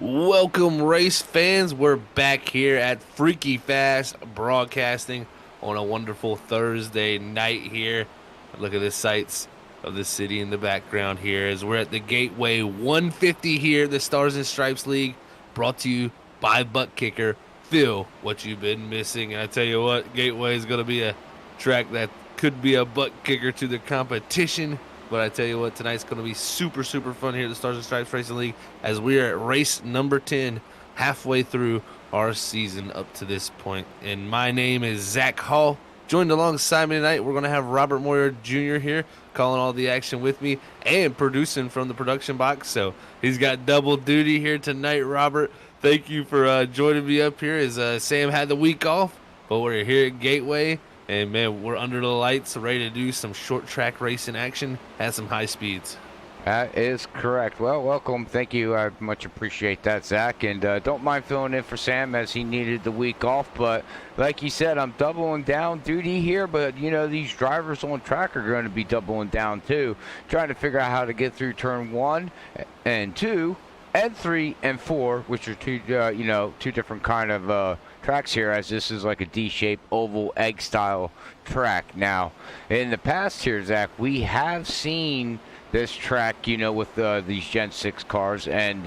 Welcome, race fans. We're back here at Freaky Fast broadcasting on a wonderful Thursday night here. Look at the sights of the city in the background here as we're at the Gateway 150 here, the Stars and Stripes League, brought to you by Buttkicker. Feel what you've been missing. And I tell you what, Gateway is going to be a track that could be a butt kicker to the competition. But I tell you what, tonight's going to be super, super fun here at the Stars and Stripes Racing League as we are at race number 10, halfway through our season up to this point. And my name is Zach Hall. Joined alongside me tonight, we're going to have Robert Moyer Jr. here calling all the action with me and producing from the production box. So he's got double duty here tonight, Robert. Thank you for joining me up here as Sam had the week off, but we're here at Gateway. And, man, we're under the lights, ready to do some short track racing action at some high speeds. That is correct. Well, welcome. Thank you. I much appreciate that, Zach. And don't mind filling in for Sam as he needed the week off. But like you said, I'm doubling down duty here. But, you know, these drivers on track are going to be doubling down, too. Trying to figure out how to get through turn 1 and 2 and 3 and 4, which are two different kind of tracks here, as this is like a D-shaped oval egg style track. Now in the past here, Zach, we have seen this track, you know, with these Gen 6 cars, and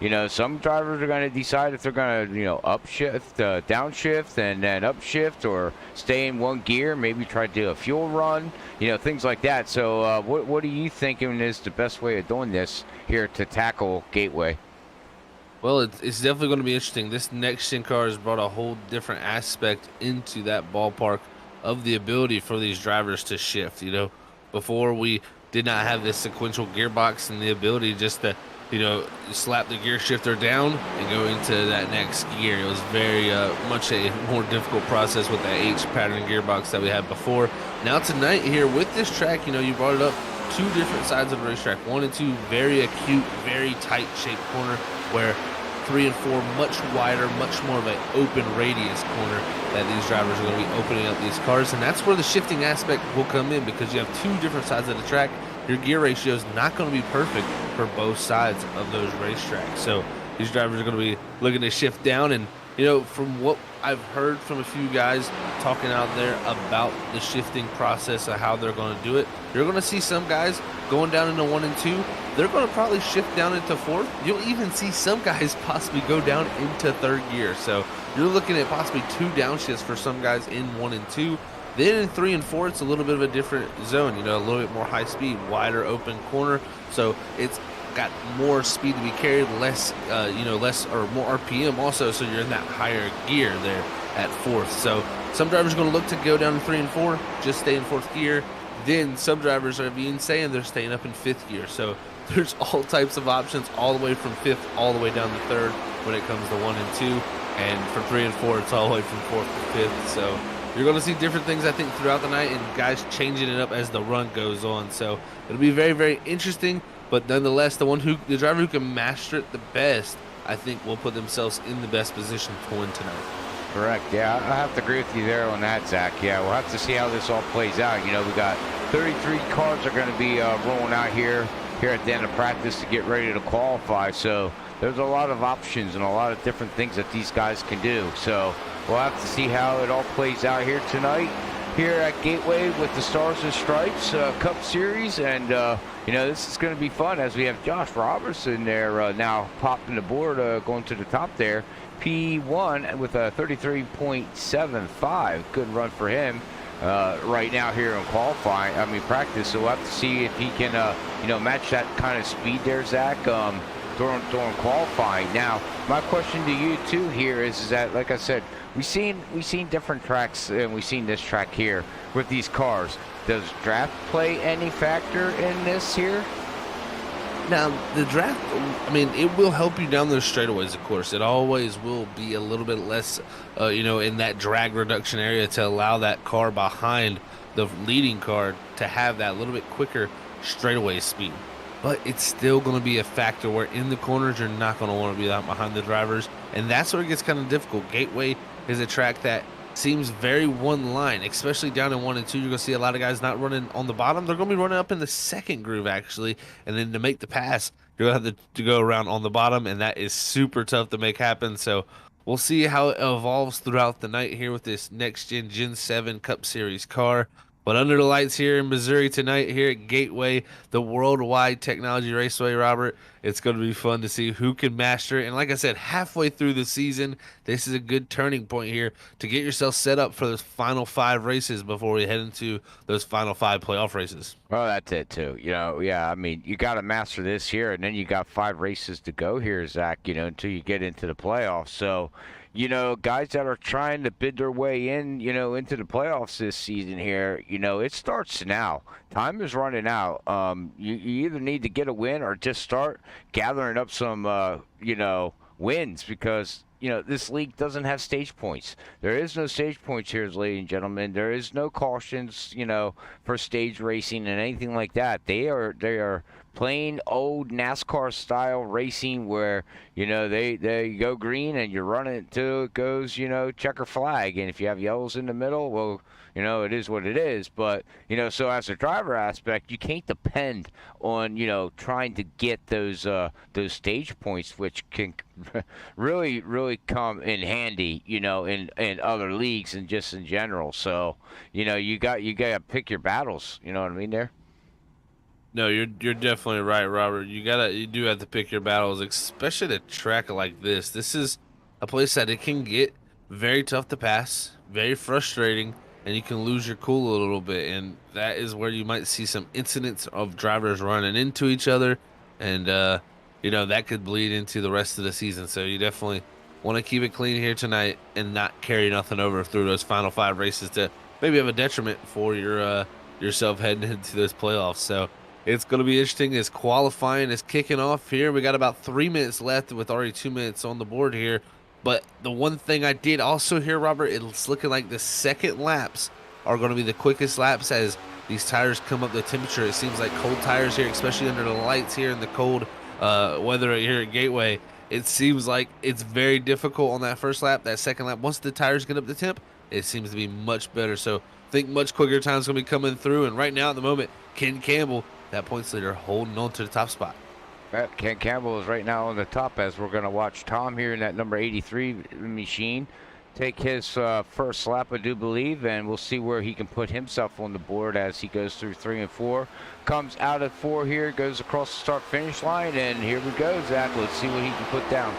you know, some drivers are going to decide if they're going to, you know, upshift, downshift, and then upshift, or stay in one gear, maybe try to do a fuel run, you know, things like that. So what are you thinking is the best way of doing this here to tackle Gateway? Well, it's definitely going to be interesting. This next gen car has brought a whole different aspect into that ballpark of the ability for these drivers to shift. You know, before we did not have this sequential gearbox and the ability just to, you know, slap the gear shifter down and go into that next gear. It was very much a more difficult process with the H pattern gearbox that we had before. Now tonight here with this track, you know, you brought it up, two different sides of the racetrack. 1 and 2, very acute, very tight shaped corner, where 3 and 4, much wider, much more of an open radius corner that these drivers are going to be opening up these cars. And that's where the shifting aspect will come in, because you have two different sides of the track. Your gear ratio is not going to be perfect for both sides of those racetracks. So these drivers are going to be looking to shift down. And, you know, from what I've heard from a few guys talking out there about the shifting process of how they're going to do it, you're going to see some guys going down into 1 and 2. They're going to probably shift down into 4th. You'll even see some guys possibly go down into 3rd gear. So you're looking at possibly 2 downshifts for some guys in 1 and 2. Then in 3 and 4, it's a little bit of a different zone, you know, a little bit more high speed, wider open corner. So it's got more speed to be carried, less or more RPM also. So you're in that higher gear there at 4th. So some drivers are going to look to go down to 3 and 4, just stay in 4th gear. Then some drivers are being saying they're staying up in 5th gear. So there's all types of options, all the way from 5th all the way down to 3rd when it comes to 1 and 2. And for 3 and 4, it's all the way from 4th to 5th. So you're going to see different things, I think, throughout the night, and guys changing it up as the run goes on. So it'll be very, very interesting. But nonetheless, the driver who can master it the best, I think, will put themselves in the best position to win tonight. Correct. Yeah, I have to agree with you there on that, Zach. Yeah, we'll have to see how this all plays out. You know, we got 33 cars are going to be rolling out here at the end of practice to get ready to qualify. So there's a lot of options and a lot of different things that these guys can do. So we'll have to see how it all plays out here tonight, here at Gateway with the Stars and Stripes Cup Series. And, you know, this is going to be fun as we have Josh Robertson there now popping the board, going to the top there. P1 with a 33.75. Good run for him right now here in practice. So we'll have to see if he can, you know, match that kind of speed there, Zach, during qualifying. Now, my question to you too here is that, like I said, we've seen different tracks, and we've seen this track here with these cars. Does draft play any factor in this here? Now, the draft, I mean, it will help you down those straightaways, of course. It always will be a little bit less, you know, in that drag reduction area to allow that car behind the leading car to have that little bit quicker straightaway speed. But it's still going to be a factor where in the corners, you're not going to want to be out behind the drivers. And that's where it gets kind of difficult. Gateway is a track that seems very one line, especially down in 1 and 2. You're going to see a lot of guys not running on the bottom. They're going to be running up in the second groove, actually. And then to make the pass, you're gonna have to go around on the bottom, and that is super tough to make happen. So we'll see how it evolves throughout the night here with this next Gen 7 Cup Series car. But under the lights here in Missouri tonight, here at Gateway, the Worldwide Technology Raceway, Robert, it's going to be fun to see who can master it. And like I said, halfway through the season, this is a good turning point here to get yourself set up for those final 5 races before we head into those final 5 playoff races. Well, that's it too. Yeah. I mean, you got to master this here, and then you got 5 races to go here, Zach. Until you get into the playoffs. So, guys that are trying to bid their way in, into the playoffs this season here, it starts now. Time is running out. You either need to get a win or just start gathering up some, wins, because this league doesn't have stage points. There is no stage points here, ladies and gentlemen. There is no cautions, for stage racing and anything like that. They are plain old NASCAR style racing where, they go green and you run it until it goes, checker flag. And if you have yellows in the middle, well, it is what it is. But, so as a driver aspect, you can't depend on, trying to get those stage points, which can really, really come in handy, in other leagues and just in general. So, you got to pick your battles. You know what I mean there? No, you're definitely right, Robert. You do have to pick your battles, especially at a track like this. This is a place that it can get very tough to pass, very frustrating, and you can lose your cool a little bit. And that is where you might see some incidents of drivers running into each other, and that could bleed into the rest of the season. So you definitely want to keep it clean here tonight and not carry nothing over through those final 5 races to maybe have a detriment for yourself heading into those playoffs. So it's going to be interesting as qualifying is kicking off here. We got about 3 minutes left with already 2 minutes on the board here. But the one thing I did also hear, Robert, it's looking like the second laps are going to be the quickest laps as these tires come up the temperature. It seems like cold tires here, especially under the lights here in the cold weather here at Gateway. It seems like it's very difficult on that first lap. That second lap, once the tires get up the temp, it seems to be much better. So I think much quicker time's going to be coming through. And right now at the moment, Ken Campbell, that points leader, holding on to the top spot. Ken Campbell is right now on the top as we're going to watch Tom here in that number 83 machine take his first lap, I do believe, and we'll see where he can put himself on the board as he goes through 3 and 4. Comes out at 4 here, goes across the start-finish line, and here we go, Zach. Let's see what he can put down.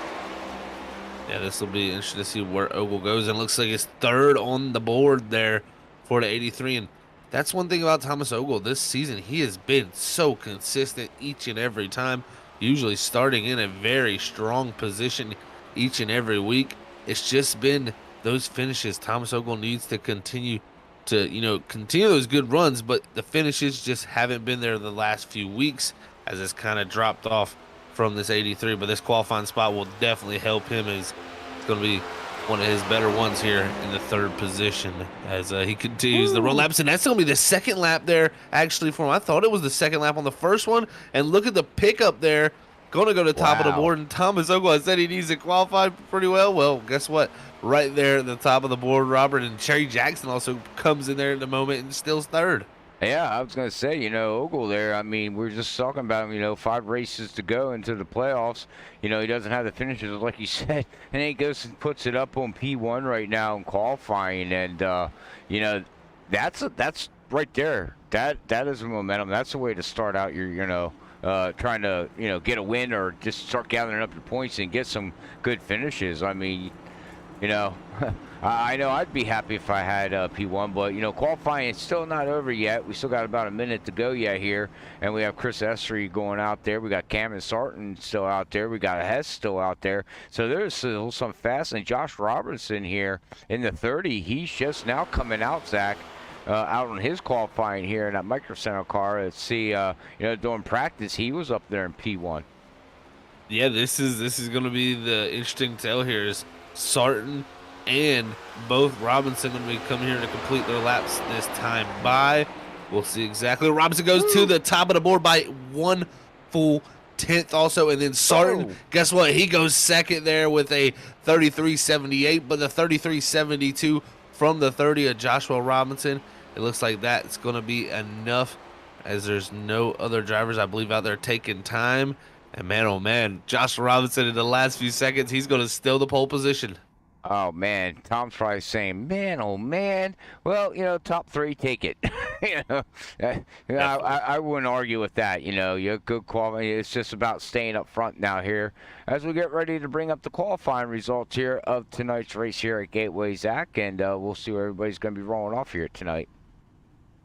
Yeah, this will be interesting to see where Ogle goes, and it looks like it's 3rd on the board there for the 83, and that's one thing about Thomas Ogle this season. He has been so consistent each and every time, usually starting in a very strong position each and every week. It's just been those finishes. Thomas Ogle needs to continue to, continue those good runs, but the finishes just haven't been there the last few weeks as it's kind of dropped off from this 83. But this qualifying spot will definitely help him as it's going to be one of his better ones here in the 3rd position as he continues the run laps. And that's going to be the 2nd lap there, actually, for him. I thought it was the 2nd lap on the first one. And look at the pickup there. Going to go to the top of the board. And Thomas Ogle said he needs to qualify pretty well. Well, guess what? Right there at the top of the board, Robert, and Cherry Jackson also comes in there in the moment and still's 3rd. Yeah, I was going to say, Ogle there, I mean, we're just talking about, 5 races to go into the playoffs. He doesn't have the finishes, like you said. And then he goes and puts it up on P1 right now in qualifying. And, that's right there. That is a momentum. That's a way to start out your, trying to, get a win or just start gathering up your points and get some good finishes. I mean, I know I'd be happy if I had P1, but, qualifying is still not over yet. We still got about a minute to go yet here, and we have Chris Essery going out there. We got Cameron Sarton still out there. We got Hess still out there. So there's still some fast. And Josh Robertson here in the 30, he's just now coming out, Zach. Out on his qualifying here in that Micro Center car. Let's see, during practice, he was up there in P1. Yeah, this is going to be the interesting tell here is Sarton and both Robinson going to be coming here to complete their laps this time by. We'll see exactly. Robinson goes to the top of the board by 1 full 10th also, and then Sarton, guess what? He goes 2nd there with a 33.78, but the 33.72 from the 30 of Joshua Robinson. It looks like that's going to be enough as there's no other drivers, I believe, out there taking time. And man, oh man, Josh Robinson in the last few seconds, he's going to steal the pole position. Oh man, Tom's probably saying, "Man, oh man." Well, top three, take it. you know, Definitely. I wouldn't argue with that. You have good quality. It's just about staying up front now here as we get ready to bring up the qualifying results here of tonight's race here at Gateway, Zach, and we'll see where everybody's going to be rolling off here tonight.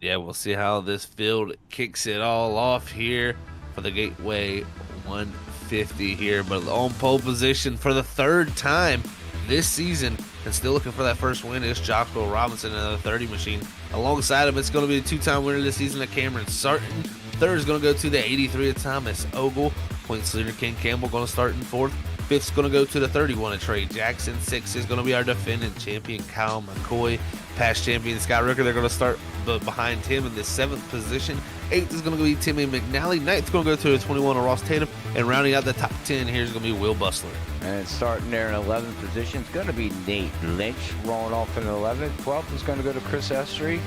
Yeah, we'll see how this field kicks it all off here for the Gateway 150 here. But on pole position for the third time this season and still looking for that first win is Joshua Robinson, another 30 machine. Alongside him, it's going to be the two-time winner this season, Cameron Sarton. Third is going to go to the 83 of Thomas Ogle. Points leader Ken Campbell going to start in fourth. Fifth's going to go to the 31 of Trey Jackson. Sixth is going to be our defending champion Kyle McCoy. Past champion Scott Ricker, they're going to start behind him in the seventh position. Eighth is going to be Timmy McNally. Ninth is going to go to the 21 of Ross Tatum. And rounding out the top 10 here is going to be Will Bustler. And starting there in 11th position is going to be Nate Lynch rolling off in 11th. 12th is going to go to Chris Estrie.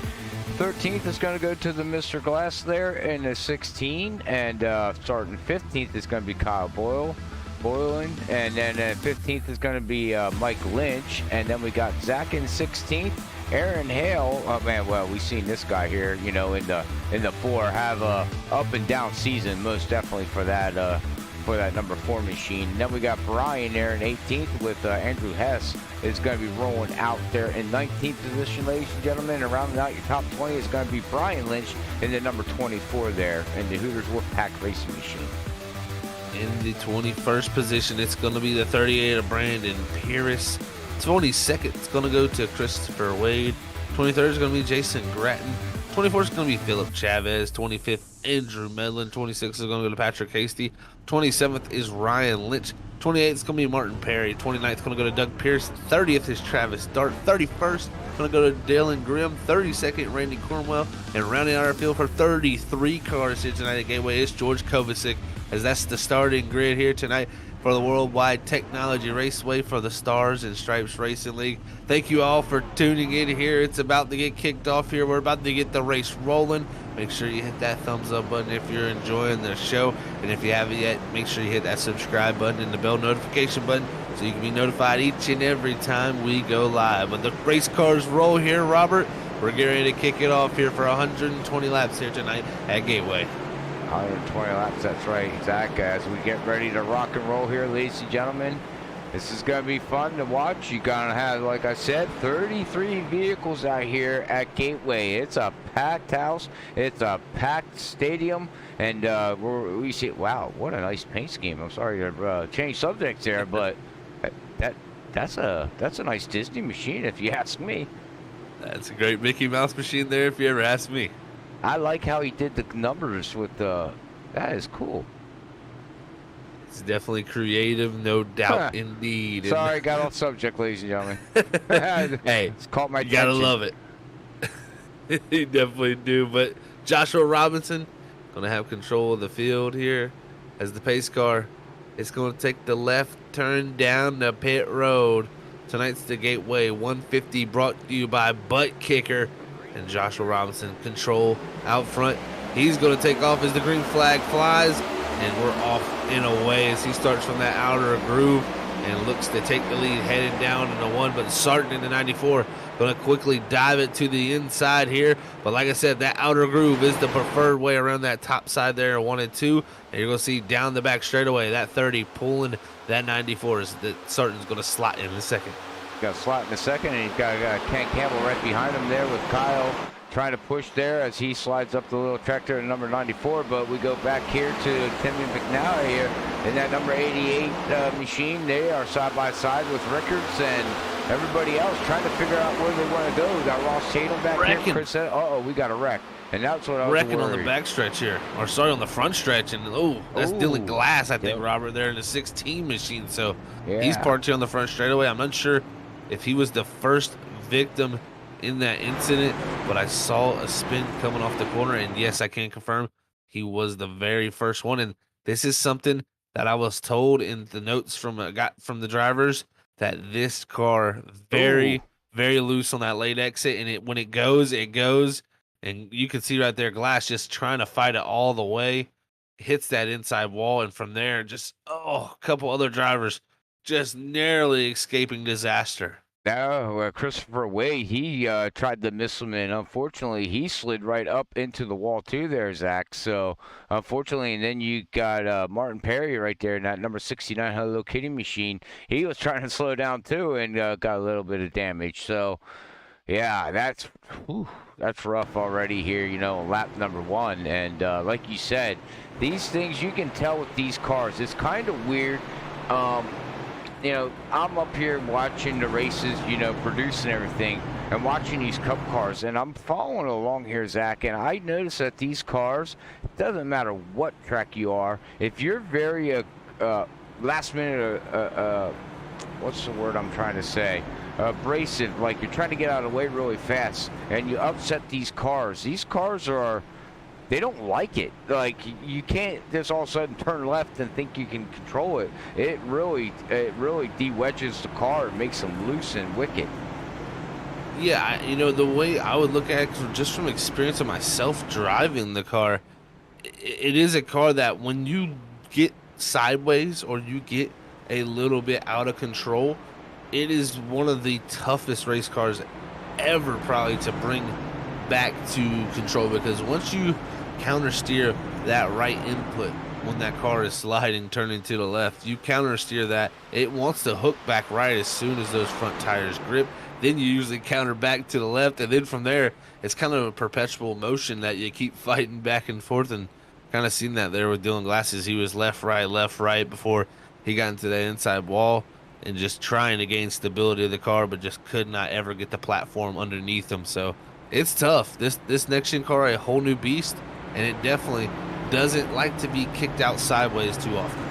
13th is going to go to the Mr. Glass there in the 16. And starting 15th is going to be Kyle Boylan. And then 15th is going to be Mike Lynch. And then we got Zach in 16th. Aaron Hale, oh man, well, we've seen this guy here, in the 4 have a up and down season, most definitely for that number 4 machine. And then we got Brian there in 18th with Andrew Hess is going to be rolling out there in 19th position, ladies and gentlemen. And rounding out your top 20 is going to be Brian Lynch in the number 24 there in the Hooters Wolfpack Racing Machine. In the 21st position, it's going to be the 38 of Brandon Pierce. 22nd is going to go to Christopher Wade. 23rd is going to be Jason Gratton. 24th is going to be Philip Chavez. 25th, Andrew Medlin. 26th is going to go to Patrick Hasty. 27th is Ryan Lynch. 28th is going to be Martin Perry. 29th is going to go to Doug Pierce. 30th is Travis Dart. 31st is going to go to Dylan Grimm. 32nd, Randy Cornwell. And rounding out our field for 33 cars here tonight at Gateway is George Kovacic, as that's the starting grid here tonight for the Worldwide Technology Raceway for the Stars and Stripes Racing League. Thank you all for tuning in here. It's about to get kicked off here. We're about to get the race rolling. Make sure you hit that thumbs up button if you're enjoying the show. And if you haven't yet, make sure you hit that subscribe button and the bell notification button so you can be notified each and every time we go live. When the race cars roll here, Robert, we're getting ready to kick it off here for 120 laps here tonight at Gateway. 120 laps, that's right, Zach. As we get ready to rock and roll here, ladies and gentlemen, this is going to be fun to watch. You're going to have, like I said, 33 vehicles out here at Gateway. It's a packed house. It's a packed stadium. And we see, wow, what a nice paint scheme. I'm sorry to change subjects there, but that's a nice Disney machine, if you ask me. That's a great Mickey Mouse machine there, if you ever ask me. I like how he did the numbers with that is cool. It's definitely creative, no doubt, indeed. Sorry, got off subject, ladies and gentlemen. Hey, it's caught my you attention. gotta love it. You definitely do. But Joshua Robinson gonna have control of the field here as the pace car is gonna take the left turn down the pit road. Tonight's the Gateway 150 brought to you by Buttkicker. And Joshua Robinson control out front. He's going to take off as the green flag flies, and we're off and away as he starts from that outer groove and looks to take the lead headed down in the 1. But Sarton in the 94 going to quickly dive it to the inside here. But like I said, that outer groove is the preferred way around that top side there, 1 and 2. And you're going to see down the back straightaway that 30 pulling that 94 is that Sarton's going to slot in a second. Got a slot in the second, and he's got Ken Campbell right behind him there with Kyle trying to push there as he slides up the little tractor in number 94. But we go back here to Timmy McNally here in that number 88 machine. They are side by side with Rickards and everybody else trying to figure out where they want to go. We got Ross Tatum back here. Chris said, we got a wreck. And that's what I was wrecking on the back stretch here. Or sorry, on the front stretch. And that's Dylan Glass, I think, Robert, there in the 16 machine. So he's parked here on the front straightaway. I'm not sure if he was the first victim in that incident, but I saw a spin coming off the corner, and yes, I can confirm he was the very first one. And this is something that I was told in the notes from the drivers, that this car very loose on that late exit, and when it goes, and you can see right there Glass just trying to fight it all the way. hits that inside wall, and from there, just a couple other drivers just narrowly escaping disaster. No, Christopher Wade, he tried to miss him, and unfortunately, he slid right up into the wall too there, Zach. So, unfortunately, and then you got Martin Perry right there in that number 69 Hello Kitty machine. He was trying to slow down too and got a little bit of damage. So, yeah, that's rough already here, lap number one. And like you said, these things you can tell with these cars. It's kind of weird. Um, I'm up here watching the races, producing everything, and watching these cup cars, and I'm following along here, Zach, and I notice that these cars, it doesn't matter what track you are, if you're very last minute, what's the word I'm trying to say? Abrasive, like you're trying to get out of the way really fast, and you upset these cars. These cars they don't like it. Like, you can't just all of a sudden turn left and think you can control it. It really de-wedges the car and makes them loose and wicked. Yeah, the way I would look at it, just from experience of myself driving the car, it is a car that when you get sideways or you get a little bit out of control, it is one of the toughest race cars ever probably to bring back to control, because once you counter steer that right input when that car is sliding, turning to the left, you counter steer that, it wants to hook back right as soon as those front tires grip. Then you usually counter back to the left, and then from there it's kind of a perpetual motion that you keep fighting back and forth. And kind of seen that there with Dylan Glasses. He was left right before he got into that inside wall, and just trying to gain stability of the car, but just could not ever get the platform underneath him. So it's tough. This next gen car, a whole new beast, and it definitely doesn't like to be kicked out sideways too often.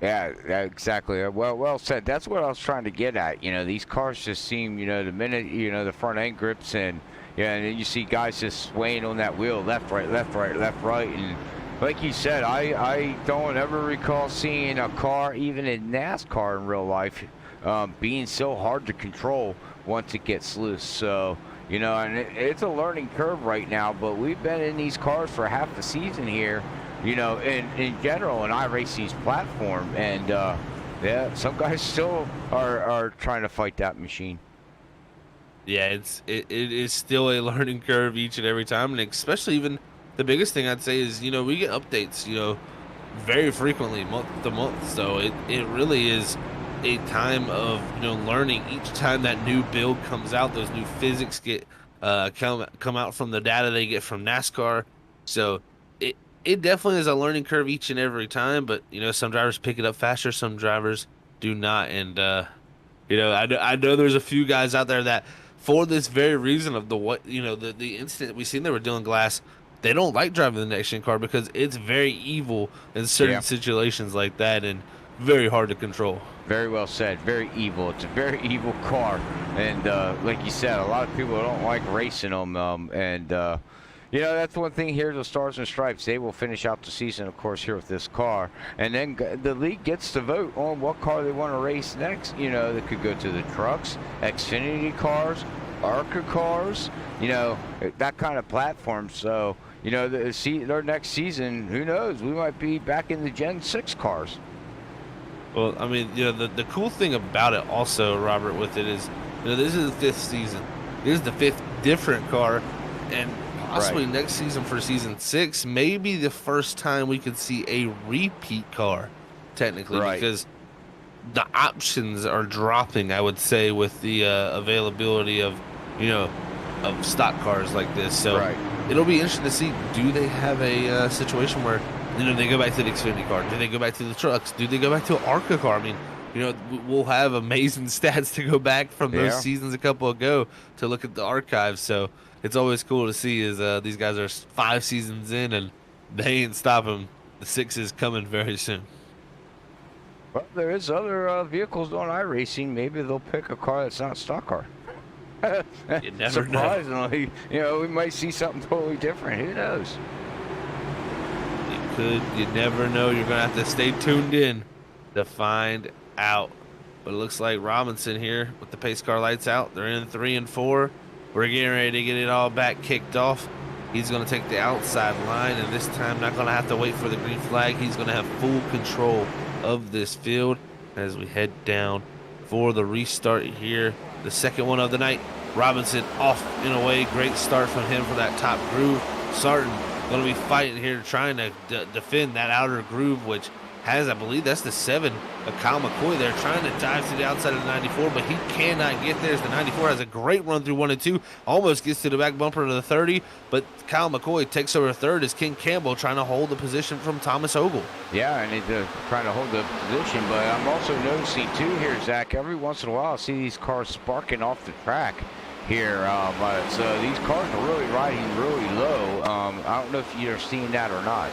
Yeah, exactly. Well said. That's what I was trying to get at. These cars just seem, the minute, the front end grips, and and then you see guys just swaying on that wheel, left, right, left, right, left, right. And like you said, I don't ever recall seeing a car, even in NASCAR in real life, being so hard to control once it gets loose. So, and it's a learning curve right now, but we've been in these cars for half the season here, in general, in iRacing's platform. And, yeah, some guys still are trying to fight that machine. Yeah, it is still a learning curve each and every time, and especially even the biggest thing I'd say is, we get updates, very frequently, month to month. So it really is a time of, learning each time that new build comes out. Those new physics get come out from the data they get from NASCAR. So it definitely is a learning curve each and every time. But some drivers pick it up faster, some drivers do not. And I know there's a few guys out there that, for this very reason of the incident we seen there with Dylan Glass, they don't like driving the next gen car because it's very evil in certain situations like that, and very hard to control. Very well said. Very evil. It's a very evil car, and like you said, a lot of people don't like racing them. That's one thing here. The Stars and Stripes, they will finish out the season, of course, here with this car, and then the league gets to vote on what car they want to race next. They could go to the trucks, Xfinity cars, ARCA cars, that kind of platform. So, their next season, who knows? We might be back in the Gen 6 cars. Well, I mean, the cool thing about it also, Robert, with it is, this is the fifth season. This is the fifth different car, and possibly next season for season 6, maybe the first time we could see a repeat car, technically, because the options are dropping, I would say, with the availability of, of stock cars like this. So it'll be interesting to see, do they have a situation where, they go back to the Xfinity car? Do they go back to the trucks? Do they go back to an ARCA car? I mean, we'll have amazing stats to go back from those seasons a couple ago to look at the archives. So it's always cool to see is these guys are 5 seasons in and they ain't stopping. The 6 is coming very soon. Well, there is other vehicles on iRacing. Maybe they'll pick a car that's not a stock car. You never Surprisingly, we might see something totally different. Who knows? You never know. You're going to have to stay tuned in to find out. But it looks like Robinson here with the pace car lights out. They're in 3 and 4. We're getting ready to get it all back kicked off. He's going to take the outside line, and this time not going to have to wait for the green flag. He's going to have full control of this field as we head down for the restart here. The second one of the night. Robinson off in a way. Great start from him for that top groove. Sarton going to be fighting here, trying to defend that outer groove, which has, I believe that's the 7 of Kyle McCoy there, trying to dive to the outside of the 94, but he cannot get there as the 94 has a great run through 1 and 2, almost gets to the back bumper of the 30, but Kyle McCoy takes over third as King Campbell trying to hold the position from Thomas Ogle. Yeah, and he's trying to hold the position, but I'm also noticing too here, Zach, every once in a while I see these cars sparking off the track here, so these cars are really riding really low. I don't know if you're seeing that or not.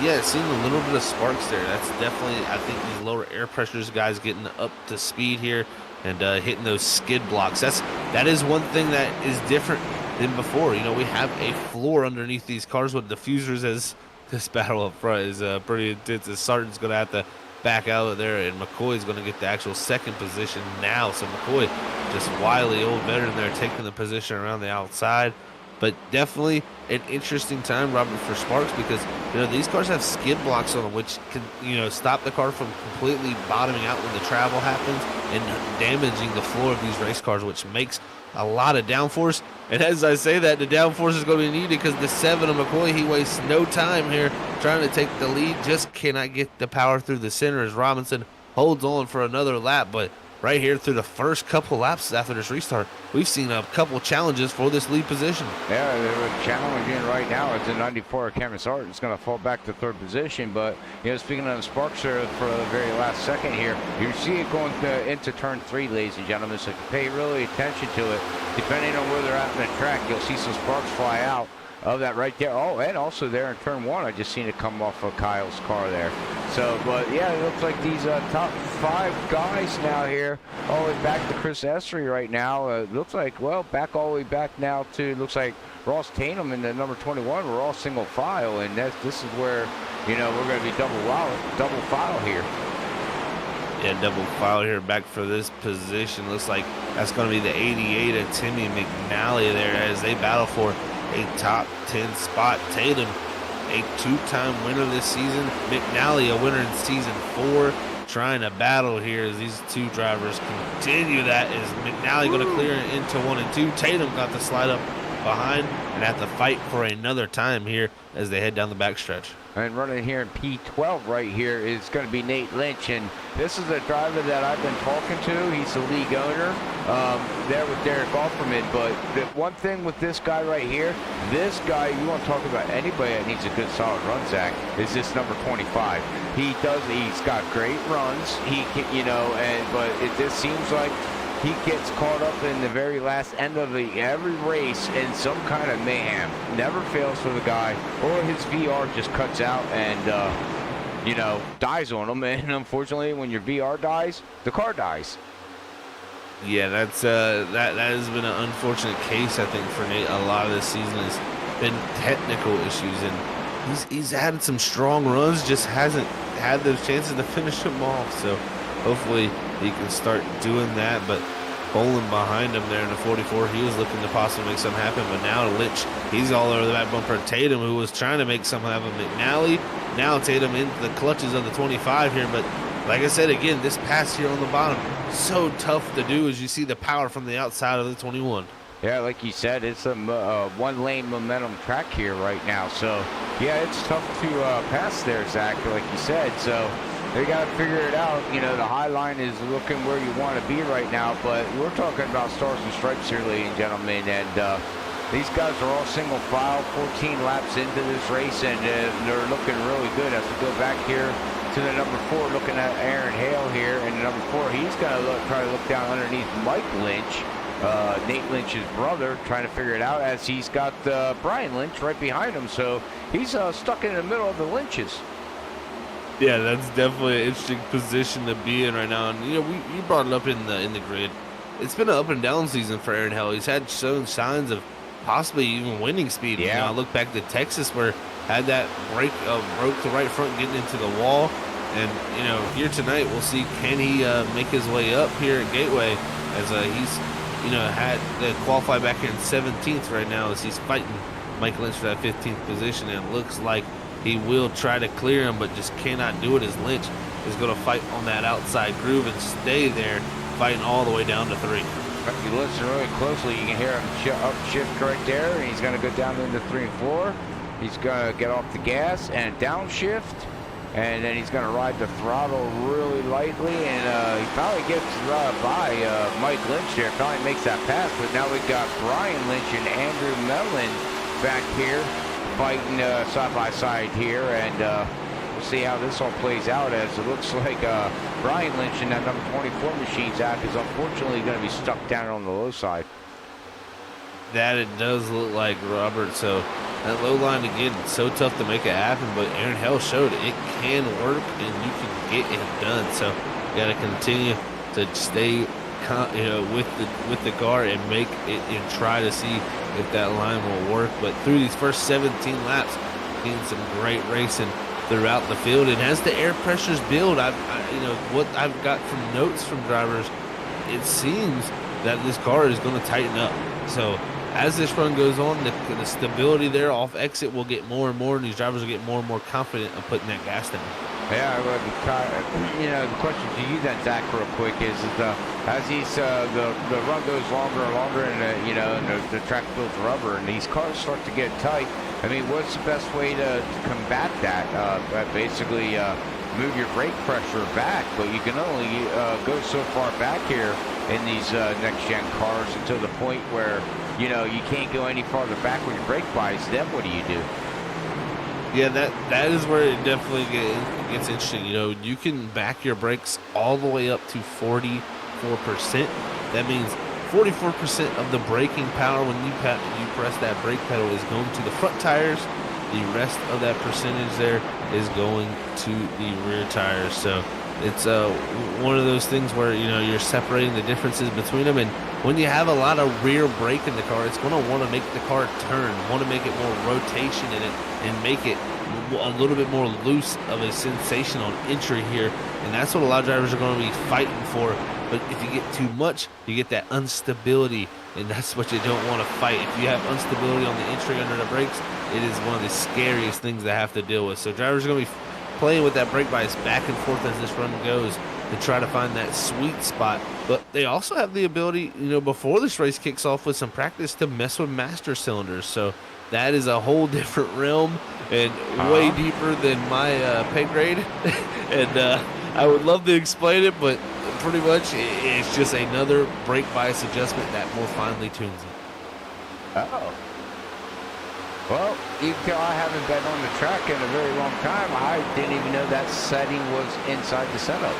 Yeah, seeing a little bit of sparks there. That's definitely, I think, these lower air pressures guys getting up to speed here and hitting those skid blocks. That is one thing that is different than before. You know, we have a floor underneath these cars with diffusers, as this battle up front is pretty intense. As Sarton's going to have to back out of there, and McCoy's going to get the actual second position now. So McCoy, just wily old veteran there, taking the position around the outside. But definitely an interesting time, Robert, for Sparks, because, you know, these cars have skid blocks on them, which can, you know, stop the car from completely bottoming out when the travel happens and damaging the floor of these race cars, which makes a lot of downforce. And as I say that, the downforce is going to be needed because the 7 of McCoy, he wastes no time here trying to take the lead, just cannot get the power through the center as Robinson holds on for another lap. But right here through the first couple laps after this restart, we've seen a couple challenges for this lead position. Yeah, they're challenging right now. It's a 94 Cameron Sarton. It's going to fall back to third position. But, you know, speaking of the sparks there for the very last second here, you see it going into turn 3, ladies and gentlemen. So pay really attention to it. Depending on where they're at in the track, you'll see some sparks fly out of that right there. Oh, and also there in turn 1, I just seen it come off of Kyle's car there. So, but yeah, it looks like these top 5 guys now here, all the way back to Chris Essery right now. It looks like, well, back all the way back now to, looks like Ross Tatum in the number 21. We're all single file, and this is where, you know, we're going to be double file here. Yeah, double file here back for this position. Looks like that's going to be the 88 of Timmy McNally there as they battle for a top 10 spot. Tatum, a 2-time winner this season. McNally, a winner in season 4, trying to battle here as these two drivers continue that. Is McNally going to clear into 1 and 2? Tatum got the slide up behind and have to fight for another time here as they head down the backstretch. And running here in P12 right here is going to be Nate Lynch, and this is a driver that I've been talking to. He's the league owner there with Derek Offerman. But the one thing with this guy right here, this guy, you want to talk about anybody that needs a good solid run, Zach, is this number 25. He's got great runs. He can, you know, but it just seems like he gets caught up in the very last end of every race in some kind of mayhem. Never fails for the guy, or his VR just cuts out and, you know, dies on him. And unfortunately, when your VR dies, the car dies. Yeah, that's that has been an unfortunate case, I think, for Nate. A lot of this season has been technical issues, and he's had some strong runs, just hasn't had those chances to finish them off. So hopefully he can start doing that. But Bolin behind him there in the 44, he was looking to possibly make something happen. But now Lynch, he's all over the back bumper. Tatum, who was trying to make something happen. McNally, now Tatum into the clutches of the 25 here. But like I said, again, this pass here on the bottom, so tough to do as you see the power from the outside of the 21. Yeah, like you said, it's a one-lane momentum track here right now. So, yeah, it's tough to pass there, Zach, like you said. So they got to figure it out. You know, the high line is looking where you want to be right now, but we're talking about stars and stripes here, ladies and gentlemen, and these guys are all single file, 14 laps into this race, and they're looking really good. As we go back here to the number 4, looking at Aaron Hale here, and the number 4, he's going to try to look down underneath Mike Lynch, Nate Lynch's brother, trying to figure it out, as he's got Brian Lynch right behind him, so he's stuck in the middle of the Lynches. Yeah, that's definitely an interesting position to be in right now. And, you know, you brought it up in the grid. It's been an up and down season for Aaron Hale. He's had shown signs of possibly even winning speed. Yeah. You know, I look back to Texas where had that break, broke the right front getting into the wall. And, you know, here tonight we'll see, can he make his way up here at Gateway as he's, you know, had qualified back here in 17th right now as he's fighting Mike Lynch for that 15th position, and it looks like he will try to clear him, but just cannot do it as Lynch is going to fight on that outside groove and stay there, fighting all the way down to 3. If you listen really closely, you can hear him upshift right there, and he's going to go down into 3 and 4. He's going to get off the gas and downshift, and then he's going to ride the throttle really lightly, and he probably gets by Mike Lynch there, probably makes that pass, but now we've got Brian Lynch and Andrew Mellon back here fighting side by side here, and we'll see how this all plays out, as it looks like Brian Lynch in that number 24 machine, Zach, is unfortunately going to be stuck down on the low side. That it does look like, Robert. So that low line again, it's so tough to make it happen, but Aaron Hell showed it can work and you can get it done. So you got to continue to stay, with the car and make it and try to see if that line will work. But through these first 17 laps, getting some great racing throughout the field, and as the air pressures build, what I've got from notes from drivers, it seems that this car is going to tighten up. So as this run goes on, the stability there off exit will get more and more, and these drivers will get more and more confident of putting that gas down. Yeah, the question to you then, Zach, real quick, is as the run goes longer and longer, and the track builds rubber, and these cars start to get tight. I mean, what's the best way to combat that? Basically, move your brake pressure back, but you can only go so far back here in these next-gen cars until the point where you can't go any farther back with your brake bias. Then what do you do? Yeah, that is where it definitely gets interesting. You can back your brakes all the way up to 44%. That means 44% of the braking power when you press that brake pedal is going to the front tires. The rest of that percentage there is going to the rear tires. So it's one of those things where you're separating the differences between them, and when you have a lot of rear brake in the car, it's going to want to make the car turn, want to make it more rotation in it, and make it a little bit more loose of a sensation on entry here, and that's what a lot of drivers are going to be fighting for. But if you get too much, you get that instability, and that's what you don't want to fight. If you have instability on the entry under the brakes, it is one of the scariest things to have to deal with. So drivers are going to be playing with that brake bias back and forth as this run goes to try to find that sweet spot. But they also have the ability, before this race kicks off with some practice, to mess with master cylinders. So that is a whole different realm and way deeper than my pay grade. And I would love to explain it, but pretty much it's just another brake bias adjustment that more finely tunes it. Oh. Well, even though I haven't been on the track in a very long time, I didn't even know that setting was inside the setup.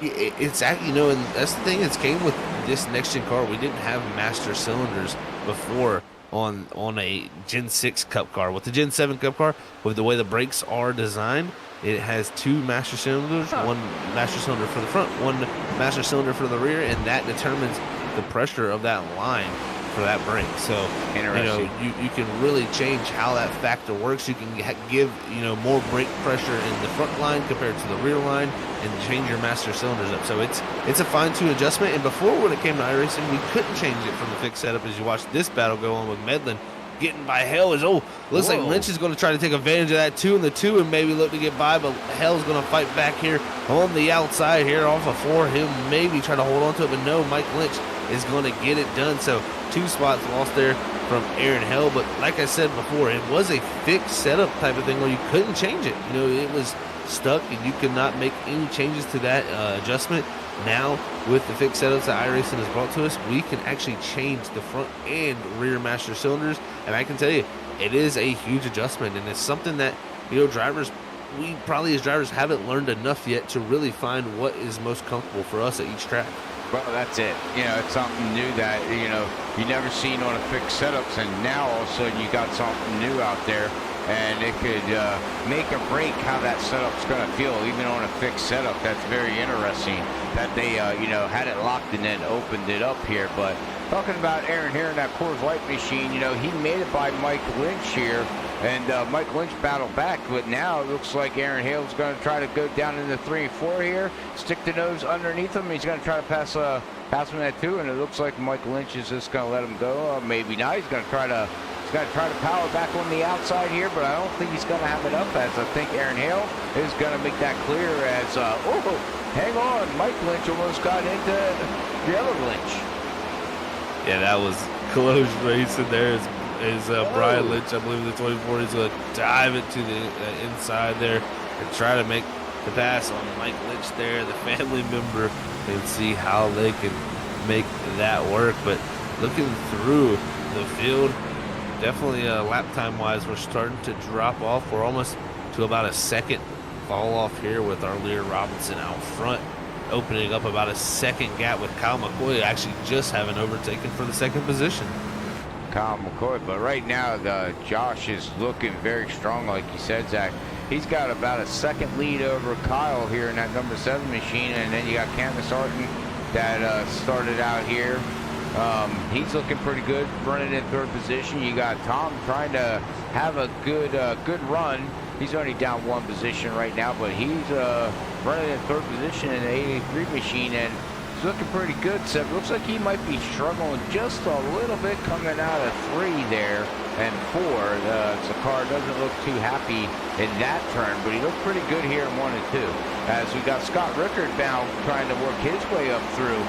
It's actually, and that's the thing. It came with this next-gen car. We didn't have master cylinders before on a Gen 6 Cup car. With the Gen 7 Cup car, with the way the brakes are designed, it has 2 master cylinders, one master cylinder for the front, one master cylinder for the rear, and that determines the pressure of that line for that brake. So you can really change how that factor works. You can give more brake pressure in the front line compared to the rear line, and change your master cylinders up. So it's a fine-tune adjustment. And before, when it came to iRacing, we couldn't change it from the fixed setup. As you watch this battle go on with Medlin getting by Hell, looks like Lynch is going to try to take advantage of that 2 and the 2 and maybe look to get by, but Hell's going to fight back here on the outside here off of 4. He'll maybe try to hold on to it, but no, Mike Lynch is going to get it done. So 2 spots lost there from Aaron Hell, but like I said before, it was a fixed setup type of thing where you couldn't change it. It was stuck and you could not make any changes to that adjustment. Now, with the fixed setups that iRacing has brought to us, we can actually change the front and rear master cylinders, and I can tell you, it is a huge adjustment, and it's something that drivers, we probably as drivers haven't learned enough yet to really find what is most comfortable for us at each track. Well, that's it. It's something new that you never seen on a fixed setups, and now all of a sudden you got something new out there, and it could make or break how that setup's going to feel, even on a fixed setup. That's very interesting that they had it locked and then opened it up here. But talking about Aaron here in that Coors Light machine, he made it by Mike Lynch here, and Mike Lynch battled back, but now it looks like Aaron Hale's going to try to go down into 3 and 4 here, stick the nose underneath him. He's going to try to pass him at 2, and it looks like Mike Lynch is just going to let him go. Maybe not. He's going to try to He's got to try to power back on the outside here, but I don't think he's going to have enough, as I think Aaron Hale is going to make that clear as, oh, hang on, Mike Lynch almost got into the other Lynch. Yeah, that was close racing there. Brian Lynch, I believe the 24, is going to dive into the inside there and try to make the pass on Mike Lynch there, the family member, and see how they can make that work. But looking through the field, definitely lap time wise, we're starting to drop off. We're almost to about a second fall off here with our Lear Robinson out front, opening up about a second gap with Kyle McCoy actually just having overtaken for the second position. Kyle McCoy, but right now Josh is looking very strong, like you said, Zach. He's got about a second lead over Kyle here in that number 7 machine, and then you got Candace Arden that started out here. He's looking pretty good, running in 3rd position. You got Tom trying to have a good run. He's only down 1 position right now, but he's running in 3rd position in the 83 machine, and he's looking pretty good. So it looks like he might be struggling just a little bit coming out of 3 there and 4. The car doesn't look too happy in that turn, but he looked pretty good here in 1 and 2. As we got Scott Rickard now trying to work his way up through.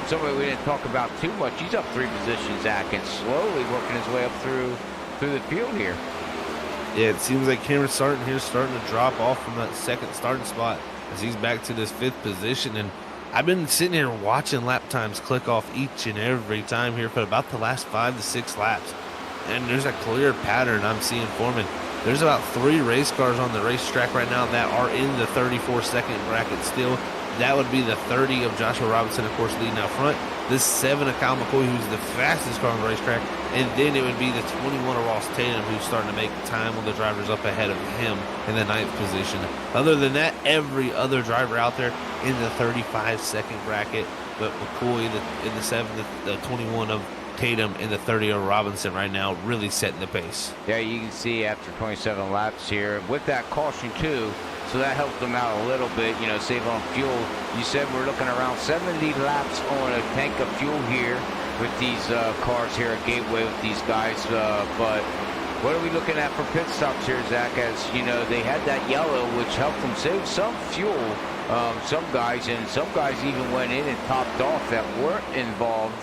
Somebody we didn't talk about too much. He's up 3 positions, Zach, and slowly working his way up through the field here. Yeah, it seems like Cameron Sarton here is starting to drop off from that second starting spot as he's back to this 5th position. And I've been sitting here watching lap times click off each and every time here for about the last 5 to 6 laps. And there's a clear pattern I'm seeing forming. There's about 3 race cars on the racetrack right now that are in the 34-second bracket still. That would be the 30 of Joshua Robinson, of course, leading out front. This 7 of Kyle McCoy, who's the fastest car on the racetrack. And then it would be the 21 of Ross Tatum, who's starting to make time with the drivers up ahead of him in the 9th position. Other than that, every other driver out there in the 35-second bracket. But McCoy in the 7, the 21 of Tatum, and the 30 of Robinson right now really setting the pace. Yeah, you can see after 27 laps here, with that caution too, so that helped them out a little bit, save on fuel. You said we're looking around 70 laps on a tank of fuel here with these cars here at Gateway with these guys. But what are we looking at for pit stops here, Zach? As you know, they had that yellow, which helped them save some fuel. Some guys even went in and topped off that weren't involved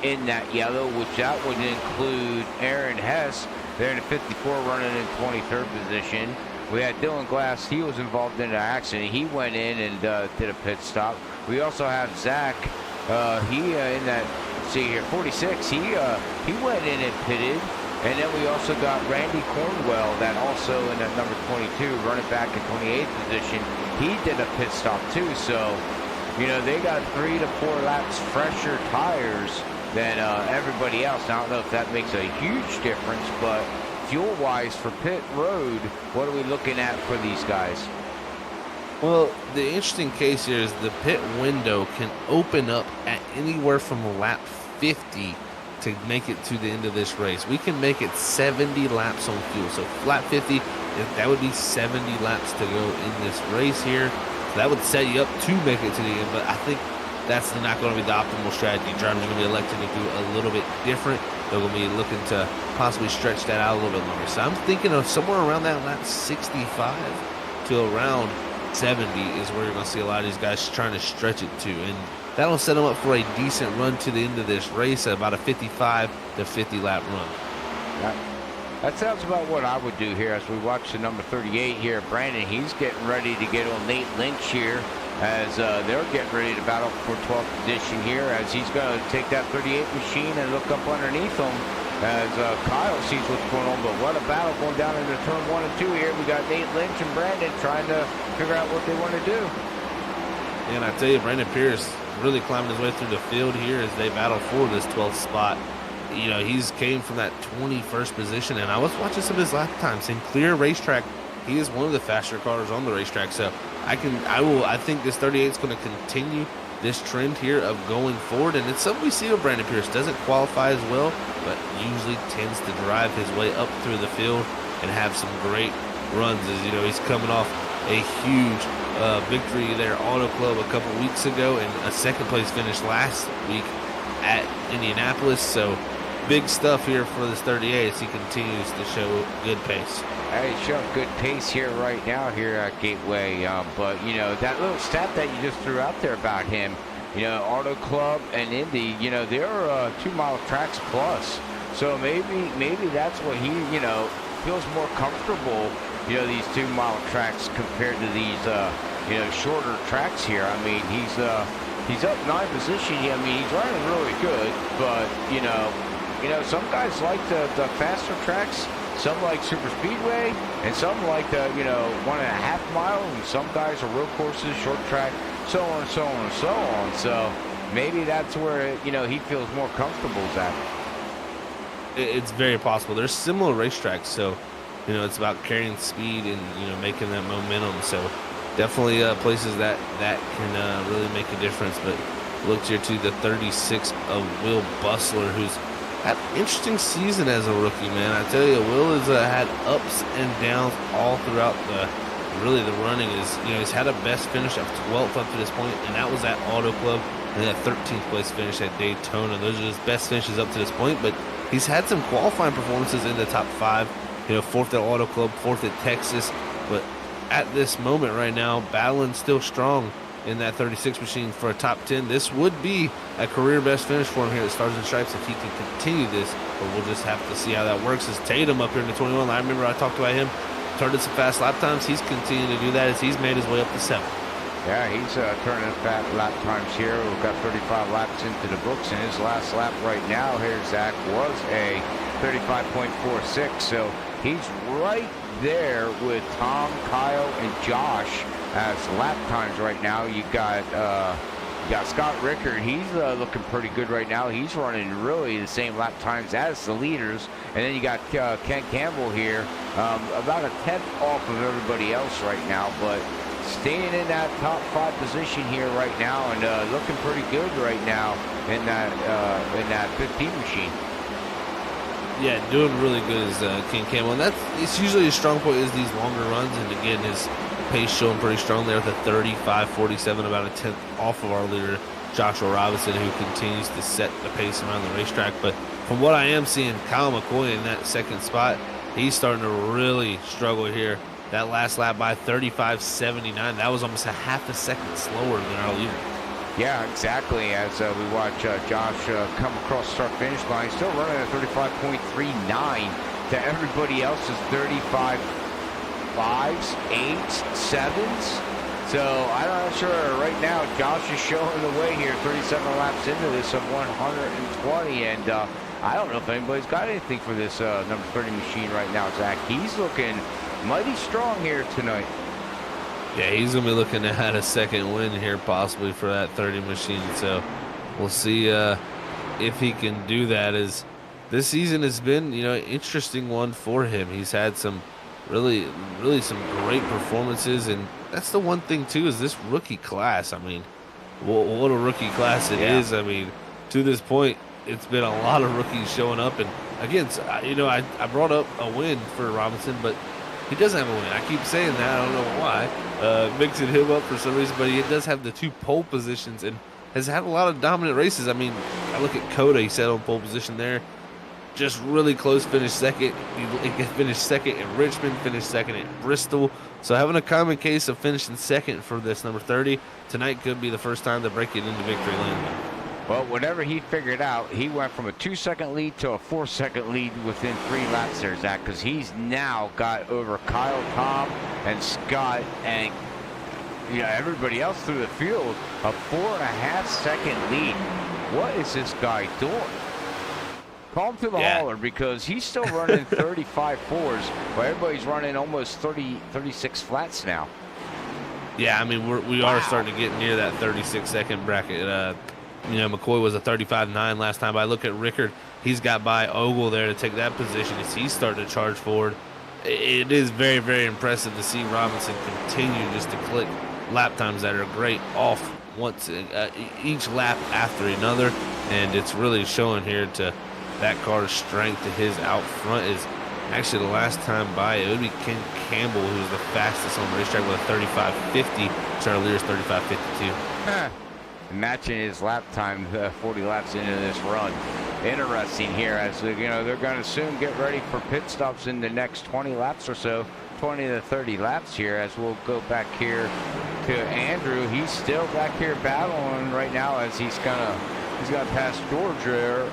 in that yellow, which that would include Aaron Hess. They're in the 54 running in 23rd position. We had Dylan Glass. He was involved in an accident. He went in and did a pit stop. We also have Zach. He in that, see here, 46. He went in and pitted. And then we also got Randy Cornwell, that also in that number 22, running back in 28th position. He did a pit stop too. So, they got 3 to 4 laps fresher tires than everybody else. Now, I don't know if that makes a huge difference, but fuel-wise for pit road, what are we looking at for these guys? Well, the interesting case here is the pit window can open up at anywhere from lap 50 to make it to the end of this race. We can make it 70 laps on fuel. So lap 50, that would be 70 laps to go in this race here. So that would set you up to make it to the end, but I think that's not going to be the optimal strategy. Drivers are going to be electing to do a little bit different. They're going to be looking to possibly stretch that out a little bit longer. So I'm thinking of somewhere around that lap 65 to around 70 is where you're going to see a lot of these guys trying to stretch it to. And that'll set them up for a decent run to the end of this race at about a 55 to 50 lap run. That sounds about what I would do here as we watch the number 38 here. Brandon, he's getting ready to get on Nate Lynch here as they're getting ready to battle for 12th position here as he's going to take that 38 machine and look up underneath him as Kyle sees what's going on. But what a battle going down into turn 1 and 2 here. We got Nate Lynch and Brandon trying to figure out what they want to do. And I tell you, Brandon Pierce really climbing his way through the field here as they battle for this 12th spot. He's came from that 21st position, and I was watching some of his lap times. In clear racetrack, he is one of the faster cars on the racetrack. So I think this 38 is going to continue this trend here of going forward, and it's something we see with Brandon Pierce. Doesn't qualify as well, but usually tends to drive his way up through the field and have some great runs. As he's coming off a huge victory there, Auto Club, a couple weeks ago, and a second place finish last week at Indianapolis. So big stuff here for this 38 as he continues to show good pace. He's showing good pace here right now here at Gateway. But, you know, that little stat that you just threw out there about him, you know, Auto Club and Indy, you know, they're 2 mile tracks plus. So maybe that's what he, you know, feels more comfortable, you know, these 2 mile tracks compared to these, you know, shorter tracks here. I mean, he's up 9 positions. I mean, he's running really good, but, you know, some guys like the faster tracks. Some like super speedway, and some like the, you know, 1.5 mile, and some guys are road courses, short track, so on and so on and so on. So maybe that's where, you know, he feels more comfortable at. It's very possible. There's similar racetracks, so, you know, it's about carrying speed and, you know, making that momentum. So definitely places that can really make a difference. But look here to the 36 of Will Bustler, who's had an interesting season as a rookie, man. I tell you, Will has had ups and downs all throughout the running. You know, he's had a best finish of 12th up to this point, and that was at Auto Club, and then a 13th place finish at Daytona. Those are his best finishes up to this point, but he's had some qualifying performances in the top 5. You know, 4th at Auto Club, 4th at Texas, but at this moment right now, battling still strong in that 36 machine for a top 10. This would be a career best finish for him here at Stars and Stripes if he can continue this, but we'll just have to see how that works. As Tatum up here in the 21, I remember I talked about him, turning some fast lap times. He's continuing to do that as he's made his way up to 7. Yeah, he's turning fast lap times here. We've got 35 laps into the books, and his last lap right now here, Zach, was a 35.46. So he's right there with Tom, Kyle, and Josh as lap times right now. You got Scott Rickard. He's looking pretty good right now. He's running really the same lap times as the leaders. And then you got Ken Campbell here, about a 10th off of everybody else right now, but staying in that top 5 position here right now, and looking pretty good right now in that 15 machine. Yeah, doing really good as Ken Campbell, and it's usually his strong point is these longer runs, and again his pace showing pretty strong there with a 35.47, about a 10th off of our leader Joshua Robinson, who continues to set the pace around the racetrack. But from what I am seeing, Kyle McCoy in that 2nd spot, he's starting to really struggle here. That last lap by 35.79, that was almost a half a second slower than our leader. Yeah, exactly. As we watch Josh come across the start-finish line, still running at 35.39 to everybody else's 35 5s, 8s, 7s. So I'm not sure right now. Josh is showing the way here, 37 laps into this of 120, and I don't know if anybody's got anything for this number 30 machine right now, Zach. He's looking mighty strong here tonight. Yeah, he's going to be looking at a 2nd win here possibly for that 30 machine. So we'll see if he can do that. As this season has been, you know, an interesting one for him. He's had some really some great performances, and that's the one thing too is this rookie class. I mean, what a rookie class it is. I mean, to this point, it's been a lot of rookies showing up, and again, you know, I brought up a win for Robinson, but he doesn't have a win. I keep saying that. I don't know why. Mixing him up for some reason, but he does have the 2 pole positions and has had a lot of dominant races. I mean, I look at Coda, he set on pole position there. Just really close, finished 2nd. He finished 2nd in Richmond, finished 2nd at Bristol. So having a common case of finishing 2nd for this number 30 tonight could be the first time to break it into victory lane. Well, whatever he figured out, he went from a 2-second lead to a 4-second lead within 3 laps there, Zach, because he's now got over Kyle, Tom, and Scott, and everybody else through the field, a 4.5-second lead. What is this guy doing? Call him to the hauler, because he's still running 35 fours, while everybody's running almost 36 flats now. Yeah, I mean, we are starting to get near that 36-second bracket. You know, McCoy was a 35.9 last time. But I look at Rickard. He's got by Ogle there to take that position as he's starting to charge forward. It is very, very impressive to see Robinson continue just to click lap times that are great off each lap after another. And it's really showing here to that car's strength to his out front. Is actually the last time by, it would be Ken Campbell, who was the fastest on the racetrack with a 35.50. Charlie Lear's 35.52. matching his lap time 40 laps into this run. Interesting here, as you know, they're going to soon get ready for pit stops in the next 20 laps or so, 20 to 30 laps here, as we'll go back here to Andrew. He's still back here battling right now, as he's gonna pass George there.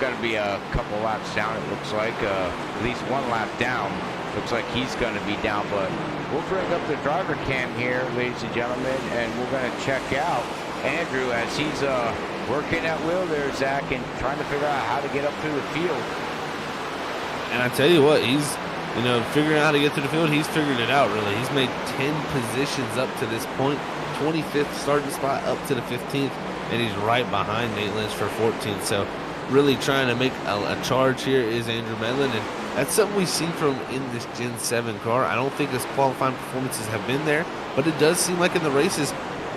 Gonna be a couple laps down, it looks like, at least one lap down. Looks like he's gonna be down, but we'll bring up the driver cam here, ladies and gentlemen, and we're gonna check out Andrew as he's working that wheel there, Zach, and trying to figure out how to get up through the field. And I tell you what, he's, you know, figuring out how to get through the field. He's figured it out, really. He's made 10 positions up to this point, 25th starting spot up to the 15th, and he's right behind Nate Lynch for 14th. So really trying to make a charge here is Andrew Medlin, and that's something we've seen from in this Gen 7 car. I don't think his qualifying performances have been there, but it does seem like in the races,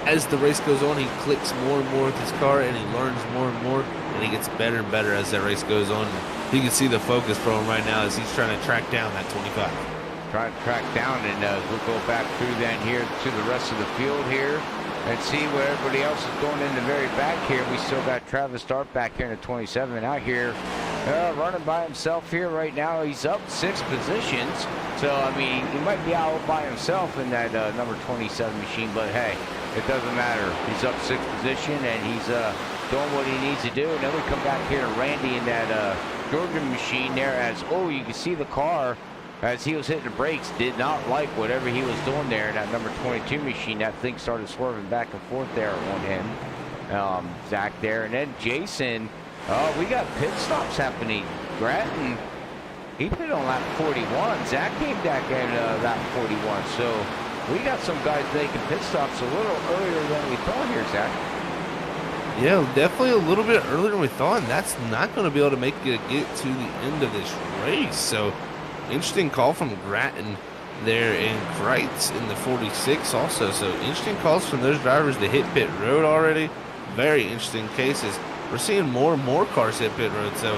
as the race goes on, he clicks more and more with his car, and he learns more and more, and he gets better and better as that race goes on. You can see the focus from him right now as he's trying to track down that 25. Trying to track down, and we'll go back through then here to the rest of the field here and see what everybody else is doing in the very back here. We still got Travis Stark back here in the 27 out here running by himself here right now. He's up 6 positions, so I mean he might be out by himself in that number 27 machine, but hey, it doesn't matter. He's up 6th position, and he's doing what he needs to do. And then we come back here to Randy in that Georgia machine there, as you can see the car as he was hitting the brakes did not like whatever he was doing there in that number 22 machine. That thing started swerving back and forth there on him. Zach there, and then Jason. We got pit stops happening. Grattan, he pit on lap 41. Zach came back in lap 41. So we got some guys making pit stops a little earlier than we thought here, Zach. Yeah, definitely a little bit earlier than we thought, and that's not going to be able to make it get to the end of this race. So interesting call from Grattan there, and Kreitz in the 46 also. So interesting calls from those drivers to hit pit road already. Very interesting cases. We're seeing more and more cars hit pit road. So,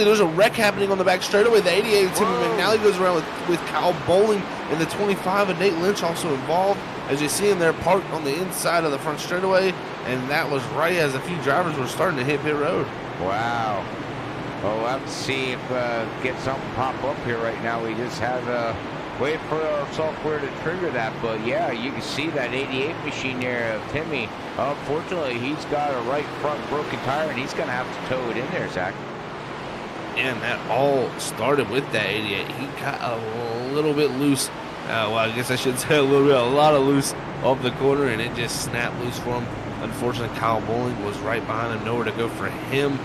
there's a wreck happening on the back straightaway. The 88 Timmy McNally goes around with Kyle Bowling in the 25, and Nate Lynch also involved. As you see him there parked on the inside of the front straightaway, and that was right as a few drivers were starting to hit pit road. Wow. Well, we'll have to see if get something pop up here right now. We just have wait for our software to trigger that, but yeah, you can see that 88 machine there, Timmy. Unfortunately, he's got a right front broken tire, and he's going to have to tow it in there, Zach. And that all started with that 88. He got a little bit loose. I guess I should say a lot of loose off the corner, and it just snapped loose for him. Unfortunately, Kyle Bowling was right behind him, nowhere to go for him.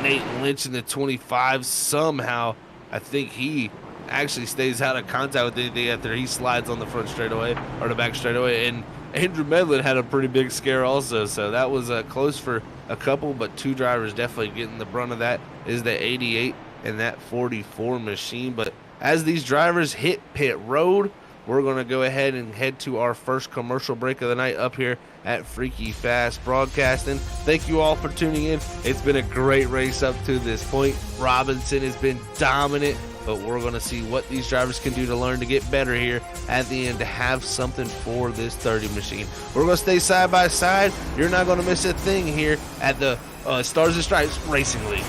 Nate Lynch in the 25, somehow, I think he actually stays out of contact with anything after he slides on the front straightaway, or the back straightaway, and Andrew Medlin had a pretty big scare also, so that was close for a couple, but 2 drivers definitely getting the brunt of that is the 88 and that 44 machine. But as these drivers hit pit road, we're going to go ahead and head to our first commercial break of the night up here at Freaky Fast Broadcasting. Thank you all for tuning in. It's been a great race up to this point. Robinson has been dominant, but we're going to see what these drivers can do to learn to get better here at the end to have something for this 30 machine. We're going to stay side by side. You're not going to miss a thing here at the Stars and Stripes Racing League.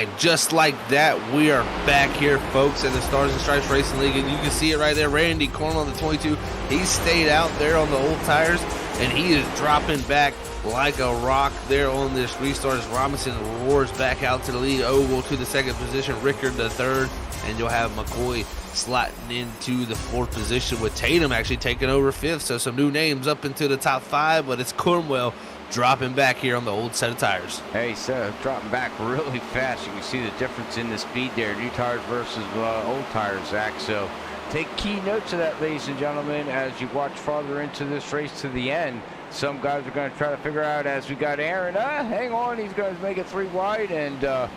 And just like that, we are back here, folks, in the Stars and Stripes Racing League. And you can see it right there. Randy Corn on the 22. He stayed out there on the old tires, and he is dropping back like a rock there on this restart as Robinson roars back out to the lead. Ogle to the second position. Rickard the third. And you'll have McCoy slotting into the fourth position with Tatum actually taking over fifth. So some new names up into the top five, but it's Cornwell dropping back here on the old set of tires. Hey, so dropping back really fast. You can see the difference in the speed there. New tires versus old tires, Zach. So take key notes of that, ladies and gentlemen, as you watch farther into this race to the end. Some guys are going to try to figure out, as we got Aaron, hang on, he's going to make it 3 wide, and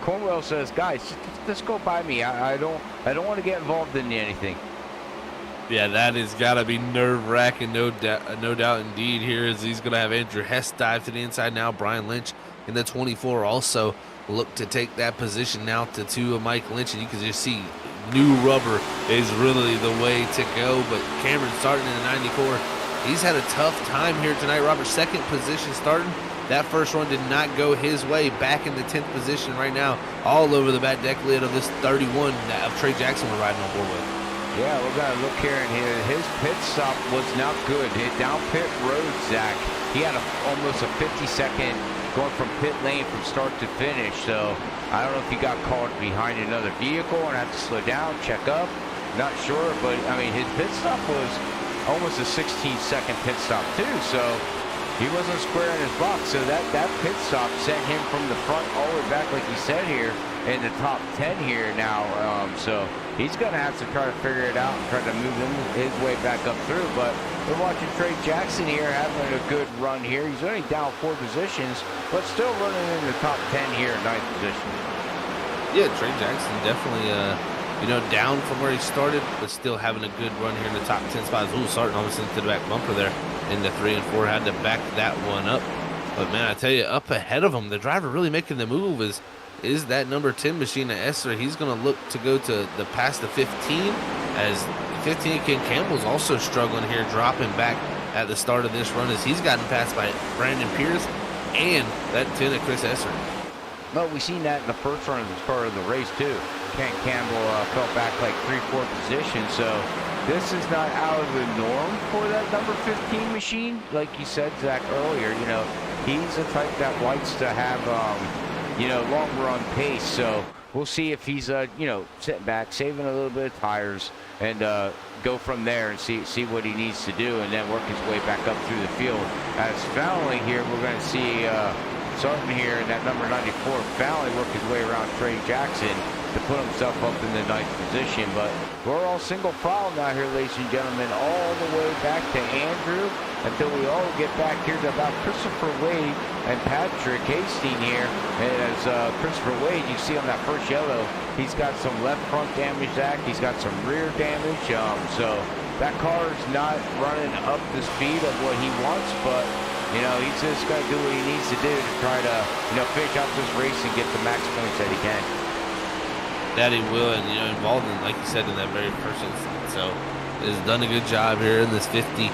Cornwell says, guys, just go by me. I don't want to get involved in anything. Yeah, that has got to be nerve-wracking, no doubt indeed here, as he's going to have Andrew Hess dive to the inside now. Brian Lynch in the 24 also look to take that position now to 2 of Mike Lynch, and you can just see new rubber is really the way to go. But Cameron starting in the 94, he's had a tough time here tonight. Robert, second position starting. That first run did not go his way. Back in the 10th position right now, all over the back deck lid of this 31 of Trey Jackson we're riding on board with. Yeah, we're going to look here, and his pit stop was not good. Down pit road, Zach, he had almost a 50-second going from pit lane from start to finish. So I don't know if he got caught behind another vehicle and had to slow down, check up. Not sure, but I mean, his pit stop was almost a 16-second pit stop too. So he wasn't square in his box. So that pit stop sent him from the front all the way back, like he said here, in the top 10 here now. So he's going to have to try to figure it out and try to move his way back up through. But we're watching Trey Jackson here having a good run here. He's only down 4 positions, but still running in the top 10 here, 9th position. Yeah, Trey Jackson definitely, down from where he started, but still having a good run here in the top 10 spots. Ooh, starting almost into the back bumper there in the 3 and 4. Had to back that one up. But, man, I tell you, up ahead of him, the driver really making the move is that number 10 machine at Esser. He's going to look to go to the past the 15, as 15 Ken Campbell's also struggling here, dropping back at the start of this run as he's gotten passed by Brandon Pierce and that 10 of Chris Esser. No, we seen that in the first run at the start of the race too. Ken Campbell fell back like 3-4 positions, so this is not out of the norm for that number 15 machine. Like you said, Zach, earlier, he's the type that likes to have long run pace. So we'll see if he's sitting back, saving a little bit of tires, and go from there and see what he needs to do, and then work his way back up through the field. As Fowley here, we're going to see starting here in that number 94, Fowley work his way around Trey Jackson to put himself up in the 9th position. But we're all single file now here, ladies and gentlemen, all the way back to Andrew until we all get back here to about Christopher Wade and Patrick Hastings here. And as Christopher Wade, you see on that first yellow, he's got some left front damage, Zach. He's got some rear damage. So that car is not running up the speed of what he wants, but he's just got to do what he needs to do to try to, finish out this race and get the max points that he can. That he will, and, involved in, like you said, in that very first instance. So, has done a good job here in this 53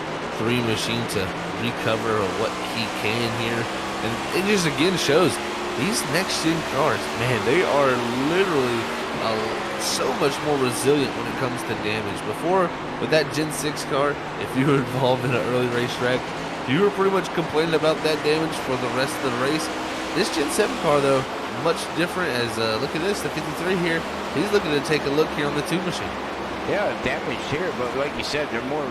machine to recover what he can here. And it just, again, shows these next-gen cars, man, they are literally so much more resilient when it comes to damage. Before, with that Gen 6 car, if you were involved in an early racetrack, you were pretty much complaining about that damage for the rest of the race. This Gen 7 car, though, much different as, look at this, the 53 here. He's looking to take a look here on the 2 machine. Yeah, damaged here, but like you said, they're more,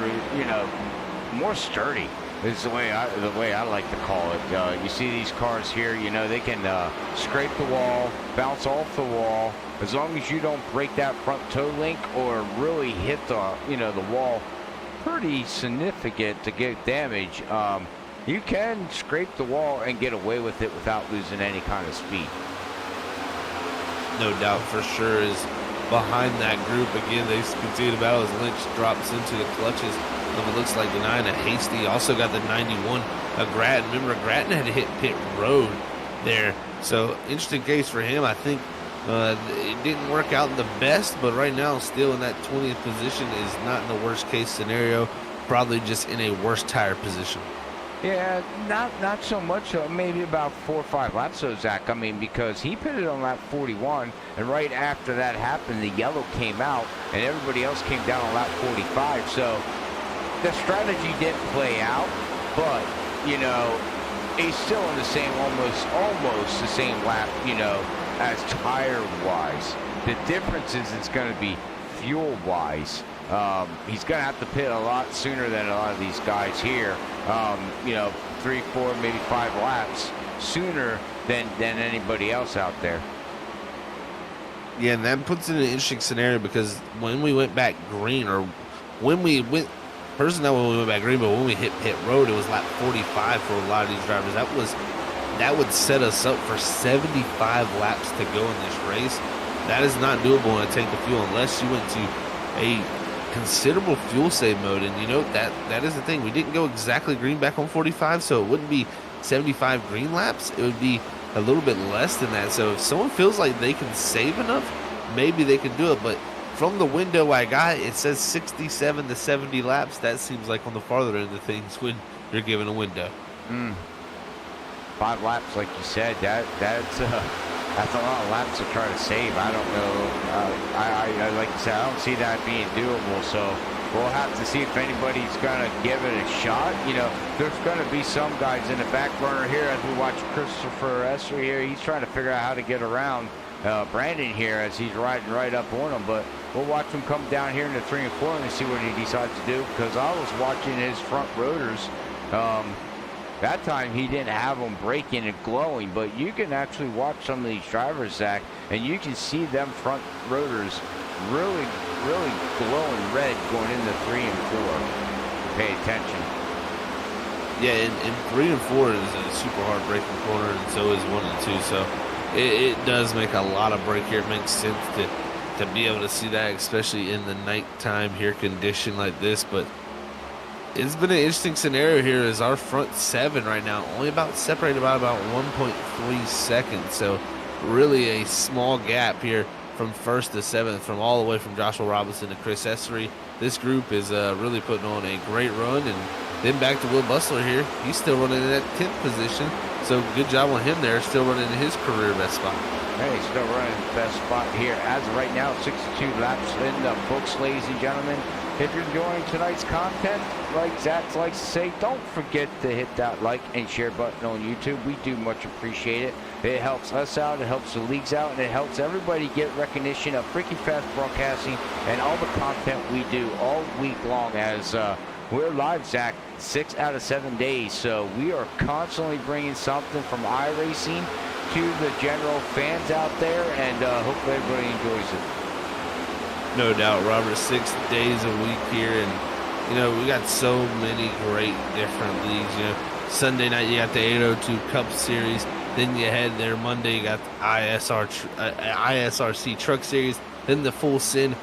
more sturdy. Is the way I like to call it. You see these cars here, they can scrape the wall, bounce off the wall. As long as you don't break that front toe link or really hit the wall pretty significant to get damage, you can scrape the wall and get away with it without losing any kind of speed. No doubt for sure is behind that group. Again, they continue to battle as Lynch drops into the clutches of, it looks like, the 9 of Hasty. Also got the 91 of Grattan. Remember, Grattan had to hit pit road there. So interesting case for him. I think it didn't work out the best, but right now still in that 20th position is not in the worst case scenario. Probably just in a worse tire position. Yeah, not so much. Maybe about 4 or 5 laps, though, Zach. I mean, because he pitted on lap 41, and right after that happened, the yellow came out, and everybody else came down on lap 45. So the strategy didn't play out, but you know, he's still in the same, almost the same lap, you know, as tire-wise. The difference is it's going to be fuel-wise. He's going to have to pit a lot sooner than a lot of these guys here. You know, 3, 4, maybe 5 laps sooner than anybody else out there. Yeah, and that puts it in an interesting scenario because when we went back green, or when we went, personally not when we went back green, but when we hit pit road, it was lap 45 for a lot of these drivers. That would set us up for 75 laps to go in this race. That is not doable in a tank of fuel unless you went to a considerable fuel save mode. And you know, that is the thing. We didn't go exactly green back on 45, so it wouldn't be 75 green laps. It would be a little bit less than that. So if someone feels like they can save enough, maybe they can do it. But from the window I got, it says 67 to 70 laps. That seems like on the farther end of things when you're given a window. 5 laps, like you said, that's a lot of laps to try to save. I don't know. I like you said, I don't see that being doable. So we'll have to see if anybody's gonna give it a shot. You know, there's gonna be some guys in the back burner here as we watch Christopher Esser here. He's trying to figure out how to get around Brandon here as he's riding right up on him. But we'll watch him come down here into 3 and 4 and see what he decides to do. Because I was watching his front rotors. That time he didn't have them braking and glowing, but you can actually watch some of these drivers, Zach, and you can see them front rotors really glowing red going into 3 and 4. Pay attention. Yeah, and 3 and 4 is a super hard braking corner, and so is 1 and 2. So it does make a lot of brake here. It makes sense to be able to see that, especially in the nighttime here condition like this. But it's been an interesting scenario here as our front 7 right now only separated by about 1.3 seconds. So really a small gap here from 1st to 7th, from all the way from Joshua Robinson to Chris Essery. This group is really putting on a great run. And then back to Will Bustler here. He's still running in that 10th position. So good job on him there, still running in his career best spot. Hey, he's still running the best spot here as of right now. 62 laps in the books, ladies and gentlemen. If you're enjoying tonight's content, like Zach likes to say, don't forget to hit that like and share button on YouTube. We do much appreciate it. It helps us out, it helps the leagues out, and it helps everybody get recognition of Freaky Fast Broadcasting and all the content we do all week long as we're live, Zach, 6 out of 7 days. So we are constantly bringing something from iRacing to the general fans out there, and hopefully everybody enjoys it. No doubt, Robert. 6 days a week here, and you know we got so many great different leagues. You know, Sunday night you got the 802 Cup Series. Then you had there Monday you got the ISRC Truck Series. Then the Full Sin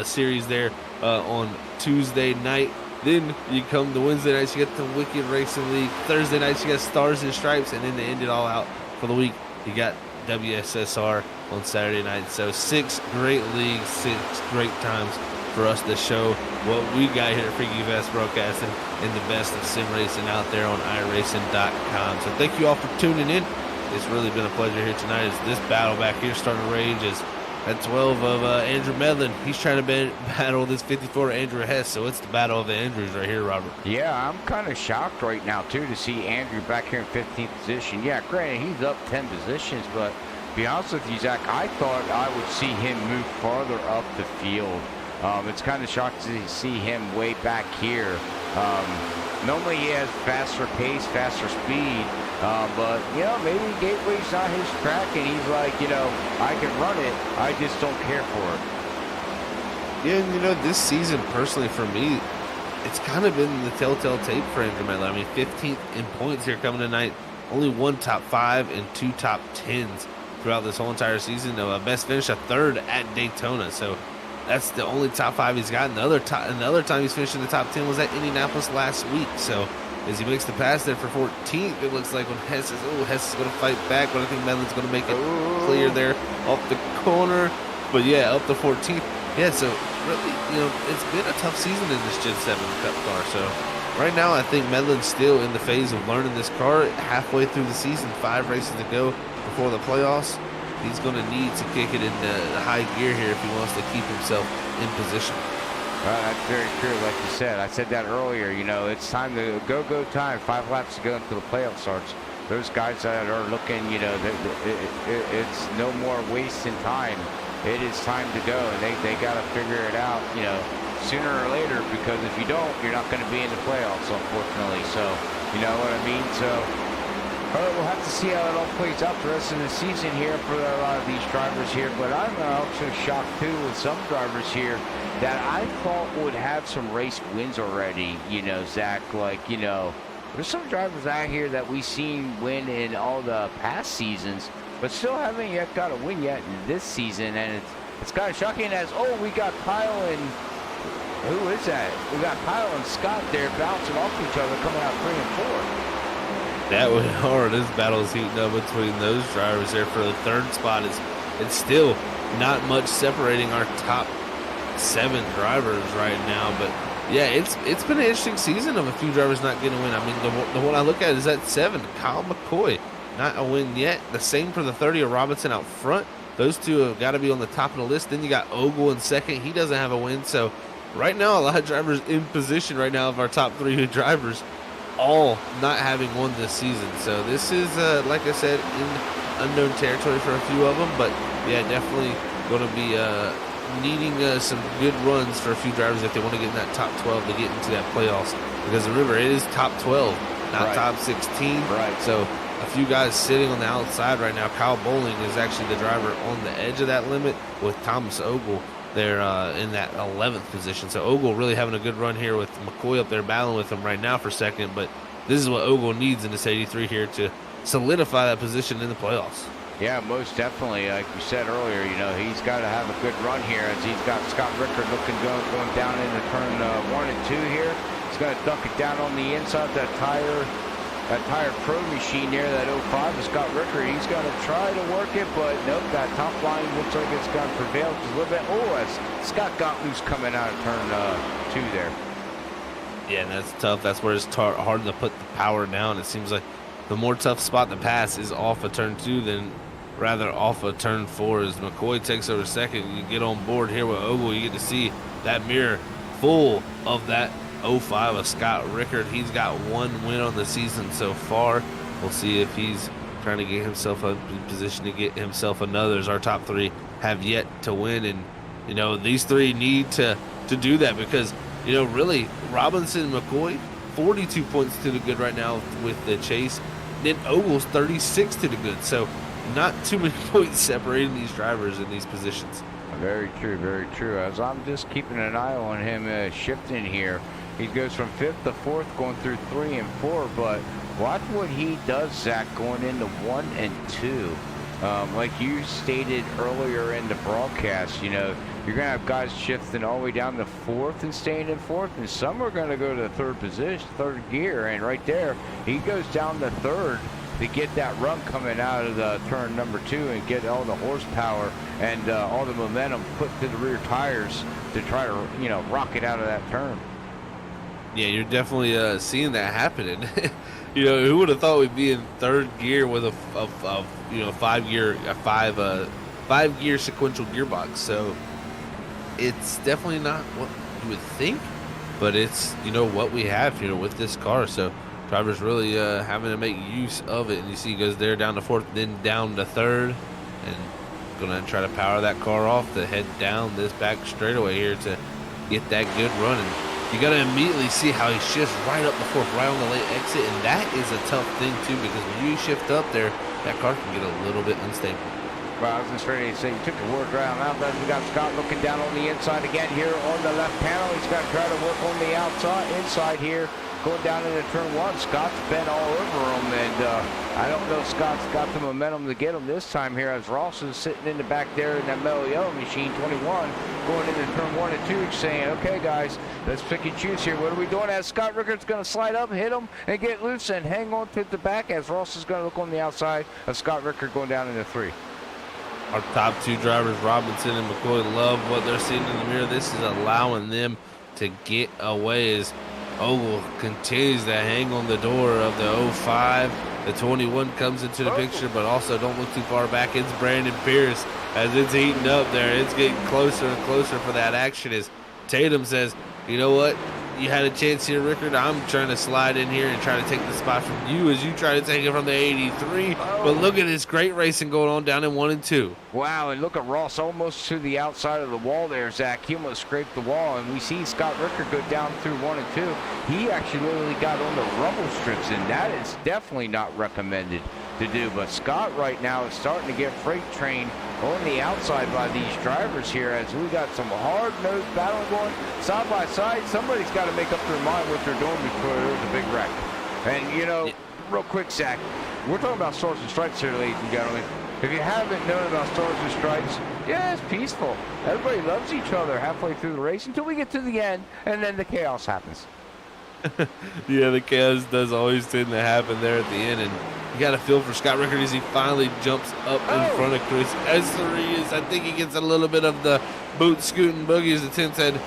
series there on Tuesday night. Then you come to Wednesday nights, you got the Wicked Racing League. Thursday nights you got Stars and Stripes, and then to end it all out for the week, you got WSSR on Saturday night. So 6 great leagues, 6 great times for us to show what we got here at Freaky Fast Broadcasting and the best of sim racing out there on iRacing.com. So thank you all for tuning in. It's really been a pleasure here tonight as this battle back here starting to rage as at 12 of Andrew Medlin. He's trying to battle this 54 Andrew Hess. So it's the battle of the Andrews right here, Robert. Yeah, I'm kind of shocked right now, too, to see Andrew back here in 15th position. Yeah, granted, he's up 10 positions, but to be honest with you, Zach, I thought I would see him move farther up the field. It's kind of shocking to see him way back here. Normally he has faster pace, faster speed, but, you know, maybe Gateway's not his track, and he's like, you know, I can run it, I just don't care for it. Yeah, and, you know, this season, personally, for me, it's kind of been the telltale tape for Andrew Medlin. I mean, 15th in points here coming tonight, only 1 top 5 and 2 top 10s throughout this whole entire season. Best finish, a 3rd at Daytona, so that's the only top 5 he's got. And the other time he's finished in the top 10 was at Indianapolis last week. So as he makes the pass there for 14th, it looks like when Hess is going to fight back, but I think Medlin's going to make it clear there off the corner. But yeah, up to 14th. Yeah, so really, you know, it's been a tough season in this Gen 7 Cup car. So right now, I think Medlin's still in the phase of learning this car. Halfway through the season, 5 races to go before the playoffs. He's going to need to kick it into high gear here if he wants to keep himself in position. That's very true. Like you said, I said that earlier. You know, it's time to go time. 5 laps to go until the playoff starts. Those guys that are looking, you know, it's no more wasting time. It is time to go, and they got to figure it out, you know, sooner or later, because if you don't, you're not going to be in the playoffs, unfortunately. So, you know what I mean? So, all right, we'll have to see how it all plays out the rest of the season here for a lot of these drivers here. But I'm also shocked, too, with some drivers here that I thought would have some race wins already, you know, Zach. Like, you know, there's some drivers out here that we've seen win in all the past seasons, but still haven't yet got a win yet in this season. And it's kind of shocking as, oh, we got Kyle and, who is that? We got Kyle and Scott there bouncing off each other, coming out 3 and 4. That was hard. This battle is heating up between those drivers there for the 3rd spot. It's still not much separating our top 7 drivers right now, but yeah, it's been an interesting season of a few drivers not getting a win. I mean, the one I look at is at 7, Kyle McCoy, not a win yet. The same for the 30 of Robinson out front. Those two have got to be on the top of the list. Then you got Ogle in 2nd. He doesn't have a win. So right now, a lot of drivers in position right now of our top 3 drivers, all not having won this season. So this is, like I said, in unknown territory for a few of them. But yeah, definitely going to be needing some good runs for a few drivers if they want to get in that top 12 to get into that playoffs. Because remember, it is top 12, not top 16. Right. So a few guys sitting on the outside right now. Kyle Bowling is actually the driver on the edge of that limit with Thomas Ogle there in that 11th position. So Ogle really having a good run here with McCoy up there battling with him right now for 2nd. But this is what Ogle needs in this 83 here to solidify that position in the playoffs. Yeah, most definitely. Like you said earlier, you know, he's got to have a good run here as he's got Scott Rickard looking going down into turn 1 and 2 here. He's going to dunk it down on the inside. That tire pro machine there, that 05 of Scott Rickard. He's going to try to work it, but nope, that top line looks like it's going to prevail just a little bit. Oh, as Scott got loose coming out of turn 2 there. Yeah, and that's tough. That's where it's hard to put the power down. It seems like the more tough spot to pass is off of turn 2 than rather off of turn 4 as McCoy takes over 2nd. You get on board here with Ogle, you get to see that mirror full of that 05 of Scott Rickard. He's got 1 win on the season so far. We'll see if he's trying to get himself in position to get himself another, as our top 3 have yet to win. And, you know, these 3 need to do that because, you know, really, Robinson and McCoy, 42 points to the good right now with the chase. Then Ogle's 36 to the good. So not too many points separating these drivers in these positions. Very true, very true. As I'm just keeping an eye on him shifting here. He goes from 5th to 4th, going through 3 and 4. But watch what he does, Zach, going into 1 and 2. Like you stated earlier in the broadcast, you know, you're going to have guys shifting all the way down to 4th and staying in 4th, and some are going to go to 3rd position, 3rd gear, and right there, he goes down to 3rd to get that run coming out of the turn number 2 and get all the horsepower and all the momentum put to the rear tires to try to, you know, rock it out of that turn. Yeah, you're definitely seeing that happening. You know, who would have thought we'd be in 3rd gear with a you know, 5-gear sequential gearbox? So it's definitely not what you would think, but it's, you know, what we have, you know, with this car. So drivers really having to make use of it. And you see he goes there down to 4th, then down to 3rd, and gonna try to power that car off to head down this back straightaway here to get that good run. And you got to immediately see how he shifts right up the 4th, right on the late exit, and that is a tough thing too, because when you shift up there, that car can get a little bit unstable. Well, I was just ready to say, you took the word right out. Then we got Scott looking down on the inside again here on the left panel. He's got to try to work on the inside here, going down into turn 1. Scott's been all over him, and I don't know if Scott's got the momentum to get him this time here, as Ross is sitting in the back there in that metal yellow machine, 21, going into turn 1 and 2, saying, okay, guys, let's pick and choose here. What are we doing? As Scott Rickard's going to slide up, hit him, and get loose and hang on to the back, as Ross is going to look on the outside of Scott Rickard going down into 3. Our top 2 drivers, Robinson and McCoy, love what they're seeing in the mirror. This is allowing them to get away as Ogle continues to hang on the door of the 05. The 21 comes into the picture, but also don't look too far back. It's Brandon Pierce as it's heating up there. It's getting closer and closer for that action as Tatum says, you know what? You had a chance here, Rickard. I'm trying to slide in here and try to take the spot from you as you try to take it from the 83. But look at this great racing going on down in 1 and 2. Wow, and look at Ross almost to the outside of the wall there, Zach. He almost scraped the wall, and we see Scott Rickard go down through 1 and 2. He actually literally got on the rumble strips, and that is definitely not recommended to do. But Scott right now is starting to get freight trained on the outside by these drivers here as we got some hard-nosed battle going side by side. Somebody's got to make up their mind what they're doing before there's a big wreck. And, you know, real quick, Zach, we're talking about Stars and Stripes here, ladies and gentlemen. If you haven't known about Stars and Stripes, yeah, it's peaceful. Everybody loves each other halfway through the race until we get to the end, and then the chaos happens. Yeah, the chaos does always tend to happen there at the end, and you got to feel for Scott Rickard as he finally jumps up in front of Chris Essery. I think he gets a little bit of the boot scooting boogie as the 10 said,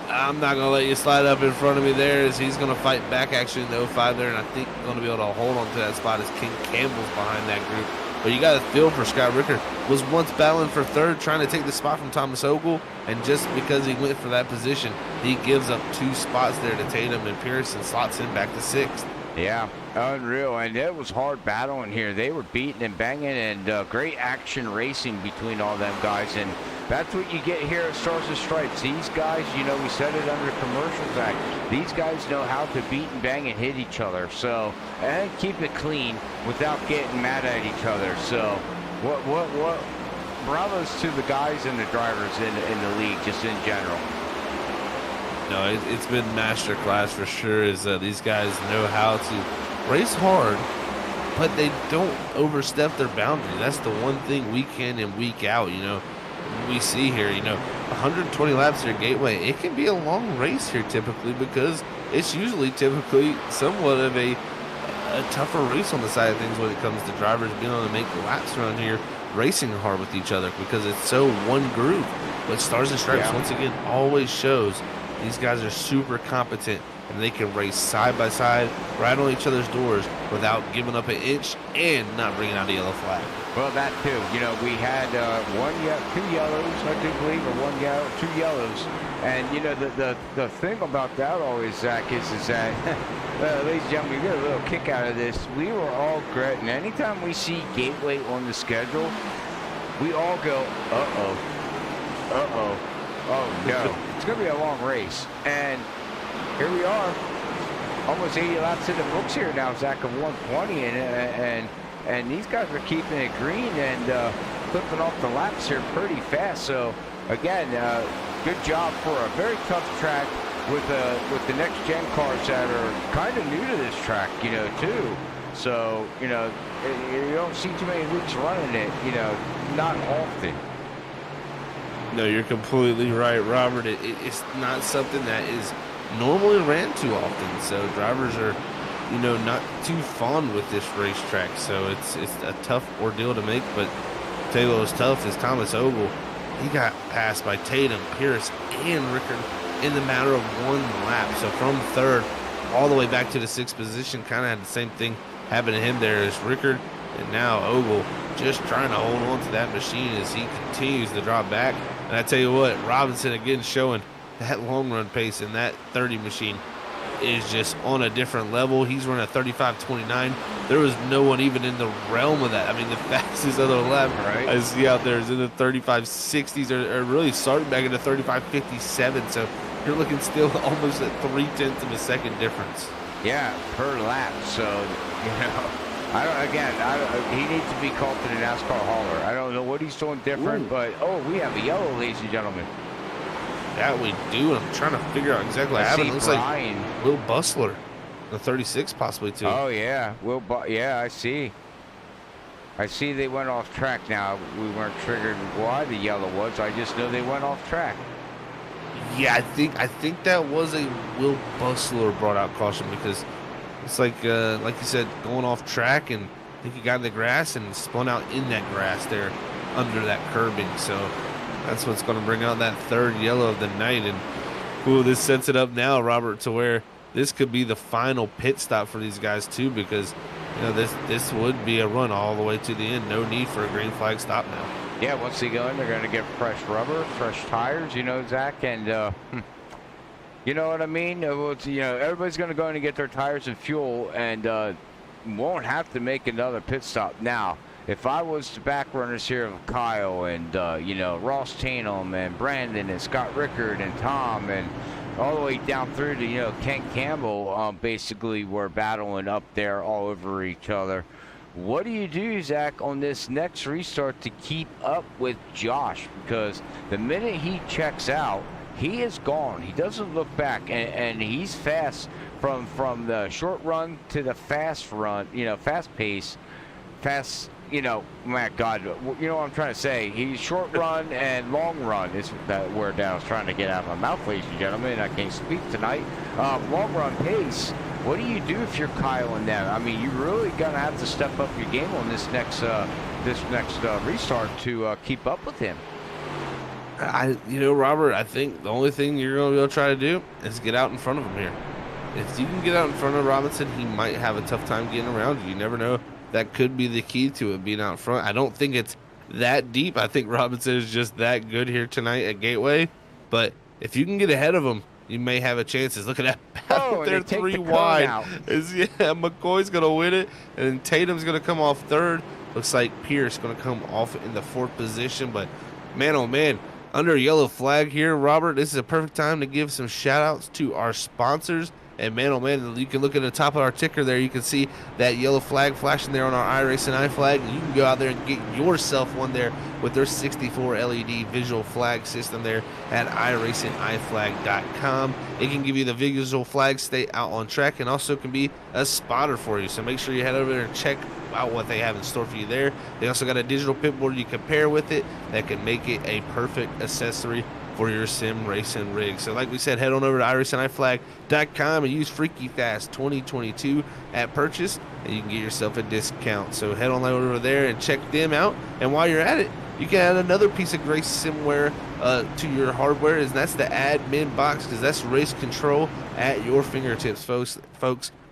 I'm not going to let you slide up in front of me there, as he's going to fight back actually in the 05 there, and I think going to be able to hold on to that spot as King Campbell's behind that group. But you got to feel for Scott Rickard. Was once battling for third, trying to take the spot from Thomas Ogle, and just because he went for that position, he gives up 2 spots there to Tatum and Pierce and slots him back to 6th. Yeah, unreal. And it was hard battling here. They were beating and banging, and great action racing between all them guys. And that's what you get here at Stars and Stripes. These guys, you know, we said it under Commercials Act. These guys know how to beat and bang and hit each other. So, and keep it clean without getting mad at each other. So, what? Bravos to the guys and the drivers in the league, just in general. No, it's been master class for sure. Is these guys know how to race hard, but they don't overstep their boundary. That's the one thing week in and week out. You know, we see here. You know, 120 laps here, Gateway. It can be a long race here typically because it's usually typically somewhat of a tougher race on the side of things when it comes to drivers being able to make laps around here, racing hard with each other because it's so one group. But Stars and Stripes once again always shows. These guys are super competent, and they can race side by side, right on each other's doors without giving up an inch and not bringing out a yellow flag. Well, that too. You know, we had 2 yellows, I do believe, or 2 yellows. And, you know, the thing about that always, Zach, is that, ladies and gentlemen, we get a little kick out of this. We were all gritting. Anytime we see Gateway on the schedule, we all go, uh-oh, uh-oh, oh, no. It's going to be a long race, and here we are, almost 80 laps in the books here now, Zach, of 120, and these guys are keeping it green and clipping off the laps here pretty fast. So again, good job for a very tough track with the next gen cars that are kind of new to this track, you know, too. So you know, you don't see too many Lukes running it, you know, not often. No, you're completely right, Robert. It's not something that is normally ran too often. So drivers are, you know, not too fond with this racetrack. So it's a tough ordeal to make. But Taylor was tough as Thomas Ogle. He got passed by Tatum, Pierce, and Rickard in the matter of 1 lap. So from third all the way back to the 6th position, kind of had the same thing happen to him there as Rickard. And now Ogle just trying to hold on to that machine as he continues to drop back. And I tell you what, Robinson again showing that long run pace, and that 30 machine is just on a different level. He's running a 35.29. There was no one even in the realm of that. I mean, the fastest other lap I see out there is in the 35.60s or really starting back in the 35.57. So you're looking still almost at 0.3 of a second difference. Yeah, per lap. So, you know, he needs to be called to the NASCAR hauler. I don't know what he's doing different, but, we have a yellow, ladies and gentlemen. That we do, and I'm trying to figure out exactly what happened. It looks like Will Bustler, the 36 possibly too. Oh, yeah. I see. I see they went off track now. We weren't triggered why the yellow was. I just know they went off track. Yeah, I think that was a Will Bustler brought out caution because it's like you said, going off track, and I think he got in the grass and spun out in that grass there under that curbing. So that's what's going to bring out that 3rd yellow of the night. And this sets it up now, Robert, to where this could be the final pit stop for these guys too, because you know this would be a run all the way to the end. No need for a green flag stop now. Yeah, once they go in, they're going to get fresh rubber, fresh tires, you know, Zach, and you know what I mean? Well, you know, everybody's going to go in and get their tires and fuel, and won't have to make another pit stop. Now, if I was the back runners here of Kyle and, you know, Ross Tatum and Brandon and Scott Rickard and Tom and all the way down through to, you know, Ken Campbell, basically were battling up there all over each other. What do you do, Zach, on this next restart to keep up with Josh? Because the minute he checks out, he is gone. He doesn't look back, and he's fast from the short run to the fast run, you know, fast pace, fast, you know, my God, you know what I'm trying to say. He's short run and long run is that word that I was trying to get out of my mouth, ladies and gentlemen. I can't speak tonight. Long run pace. What do you do if you're Kyle and them? I mean, you really gonna have to step up your game on this next restart to keep up with him. You know, Robert, I think the only thing you're going to be able to try to do is get out in front of him here. If you can get out in front of Robinson, he might have a tough time getting around you. You never know. That could be the key to it, being out in front. I don't think it's that deep. I think Robinson is just that good here tonight at Gateway. But if you can get ahead of him, you may have a chance. Look at that battle there, 3 wide. McCoy's going to win it, and then Tatum's going to come off third. Looks like Pierce going to come off in the 4th position. But, man, oh, man. Under a yellow flag here, Robert, this is a perfect time to give some shout-outs to our sponsors. And, man, oh, man, you can look at the top of our ticker there. You can see that yellow flag flashing there on our iRacing iFlag. And you can go out there and get yourself one there with their 64 LED visual flag system there at iRacingIFlag.com. It can give you the visual flag, stay out on track, and also can be a spotter for you. So make sure you head over there and check out what they have in store for you there. They also got a digital pit board you can pair with it that can make it a perfect accessory for your sim racing rig. So like we said, head on over to iRacingIFlag.com and use FreakyFast 2022 at purchase, and you can get yourself a discount. So head on over there and check them out. And while you're at it, you can add another piece of great simware to your hardware, and that's the admin box, because that's race control at your fingertips, folks.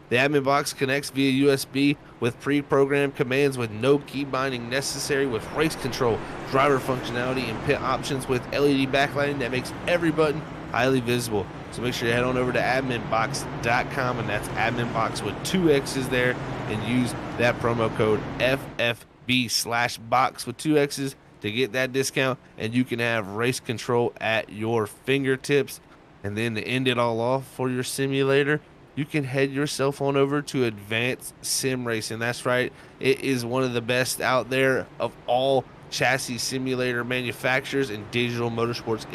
The admin box connects via USB with pre-programmed commands with no key binding necessary, with race control, driver functionality, and pit options with LED backlighting that makes every button highly visible. So make sure you head on over to adminbox.com, and that's adminbox with 2 X's there, and use that promo code FFB/box with 2 X's to get that discount, and you can have race control at your fingertips. And then to end it all off for your simulator, you can head yourself on over to Advanced Sim Racing. That's right, it is one of the best out there of all chassis simulator manufacturers and digital motorsports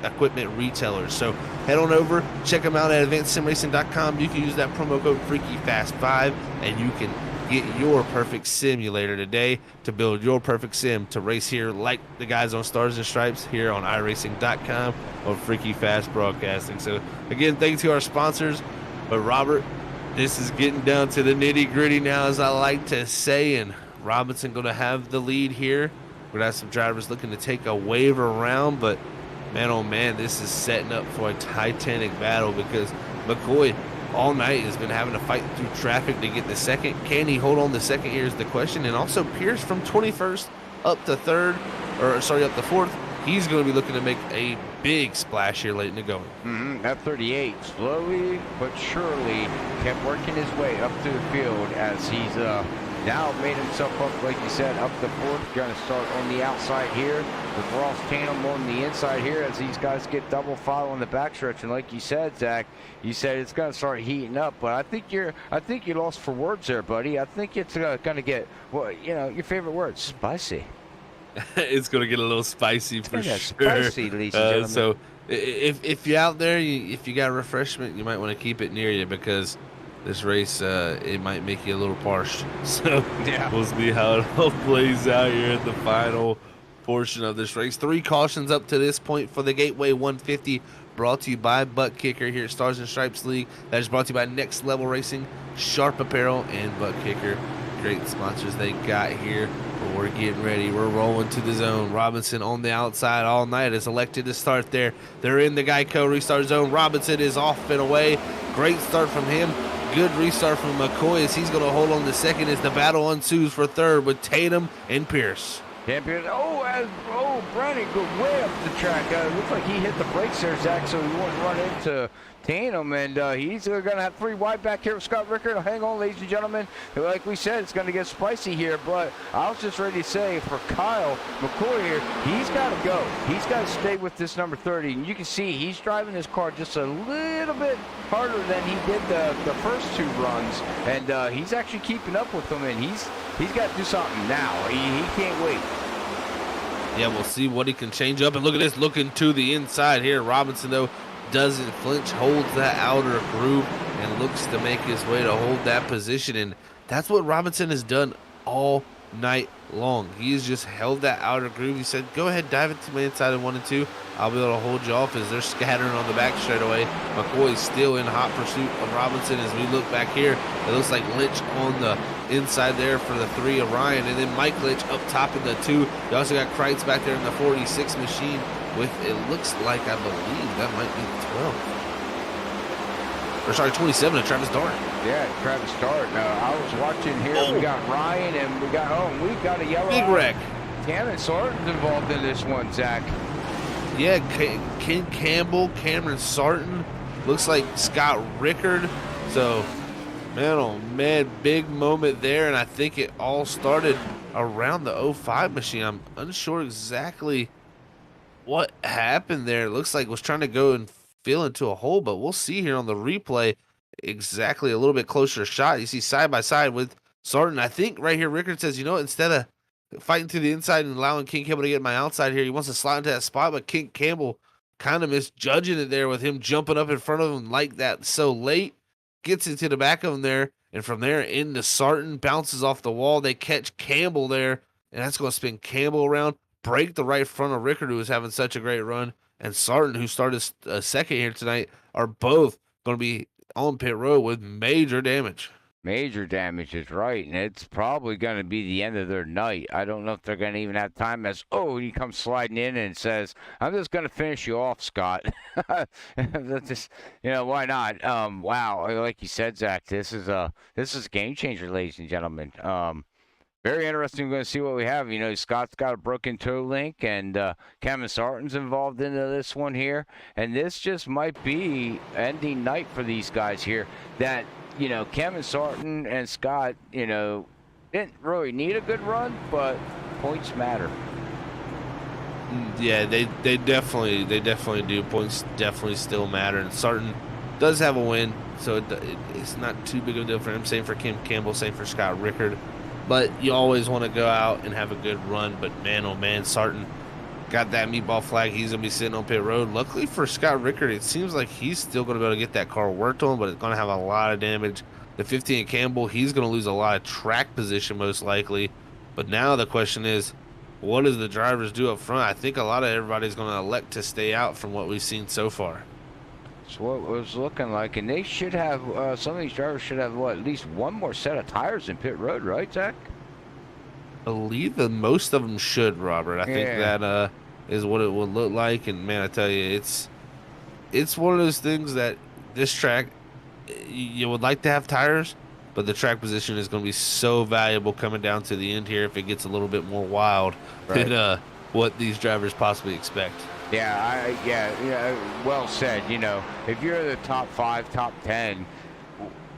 equipment retailers. So head on over, check them out at advancedsimracing.com. You can use that promo code FreakyFast5, and you can get your perfect simulator today to build your perfect sim to race here like the guys on Stars and Stripes here on iRacing.com or Freaky Fast Broadcasting. So again, thank you to our sponsors. But Robert, this is getting down to the nitty gritty now, as I like to say, and Robinson going to have the lead here. We're going to have some drivers looking to take a wave around, but man, oh man, this is setting up for a titanic battle, because McCoy all night has been having to fight through traffic to get the second. Can he hold on the second? Here's the question. And also Pierce from 21st up to 4th. He's going to be looking to make a big splash here late in the going. F38 slowly but surely kept working his way up to the field as he's now made himself up, like you said, up to 4th. Going to start on the outside here with Ross Tatum on the inside here as these guys get double file on the backstretch. And like you said, Zach, you said it's going to start heating up, but I think you lost for words there, buddy. I think it's going to get, well, you know, your favorite word, spicy. It's going to get a little spicy for sure. Spicy, ladies and gentlemen. So if you're out there, if you got refreshment, you might want to keep it near you, because this race, it might make you a little parched. So yeah, we'll see how it all plays out here in the final portion of this race. 3 cautions up to this point for the Gateway 150, brought to you by Buttkicker here at Stars and Stripes League. That is brought to you by Next Level Racing, Sharp Apparel, and Buttkicker. Great sponsors they got here. But we're getting ready. We're rolling to the zone. Robinson on the outside all night is elected to start there. They're in the Geico restart zone. Robinson is off and away. Great start from him. Good restart from McCoy as he's going to hold on to second as the battle ensues for third with Tatum and Pierce. Brandon goes way up the track. Looks like he hit the brakes there, Zach, so he wouldn't run into Tatum, and he's going to have 3 wide back here with Scott Rickard. Hang on, ladies and gentlemen. Like we said, it's going to get spicy here, but I was just ready to say for Kyle McCoy here, he's got to go. He's got to stay with this number 30, and you can see he's driving his car just a little bit harder than he did the first 2 runs, and he's actually keeping up with them, and he's got to do something now. He can't wait. Yeah, we'll see what he can change up. And look at this, looking to the inside here. Robinson, though, doesn't flinch, holds that outer groove, and looks to make his way to hold that position. And that's what Robinson has done all night long. He's just held that outer groove. He said, go ahead, dive into my inside in 1 and 2. I'll be able to hold you off as they're scattering on the back straightaway. McCoy's still in hot pursuit of Robinson as we look back here. It looks like Lynch on the inside there for the 3 of Ryan, and then Mike Lynch up top in the 2. You also got Kreitz back there in the 46 machine with, it looks like, I believe that might be 12. Or sorry, 27 to Travis Dart. Yeah, Travis Dart. I was watching here. Oh. We got Ryan, and we got a yellow. Big wreck. Cameron Sarton's involved in this one, Zach. Yeah, Ken Campbell, Cameron Sarton. Looks like Scott Rickard. So, man, oh man, big moment there, and I think it all started around the 05 machine. I'm unsure exactly what happened there. It looks like it was trying to go and fill into a hole, but we'll see here on the replay exactly a little bit closer shot. You see side by side with Sarton. I think right here Rickard says, you know what, instead of fighting through the inside and allowing King Campbell to get my outside here, he wants to slide into that spot, but King Campbell kind of misjudging it there with him jumping up in front of him like that so late, gets into the back of him there, and from there into Sarton, bounces off the wall. They catch Campbell there, and that's going to spin Campbell around, break the right front of Rickard, who was having such a great run, and Sarton, who started second here tonight, are both going to be on pit road with major damage. Major damage is right, and it's probably going to be the end of their night. I don't know if they're going to even have time as, he comes sliding in and says, I'm just going to finish you off, Scott. That's just, why not? Wow, like you said, Zach, this is a game changer, ladies and gentlemen. Very interesting. We're going to see what we have. Scott's got a broken toe link, and Cameron Sarton's involved into this one here. And this just might be ending night for these guys here. That, Cameron Sarton and Scott, didn't really need a good run, but points matter. Yeah, they definitely do. Points definitely still matter. And Sarton does have a win, so it's not too big of a deal for him. Same for Kim Campbell, same for Scott Rickard. But you always want to go out and have a good run. But man, oh man, Sarton got that meatball flag. He's going to be sitting on pit road. Luckily for Scott Rickard, it seems like he's still going to be able to get that car worked on, but it's going to have a lot of damage. The 15 Campbell, he's going to lose a lot of track position most likely. But now the question is, what does the drivers do up front? I think a lot of everybody's going to elect to stay out from what we've seen so far. That's what it was looking like, and they should have, some of these drivers should have, at least one more set of tires in pit road, right, Zach? I believe that most of them should, Robert. I think that is what it would look like, and man, I tell you, it's one of those things that this track, you would like to have tires, but the track position is going to be so valuable coming down to the end here if it gets a little bit more wild than what these drivers possibly expect. Yeah, well said. If you're the top 5, top 10,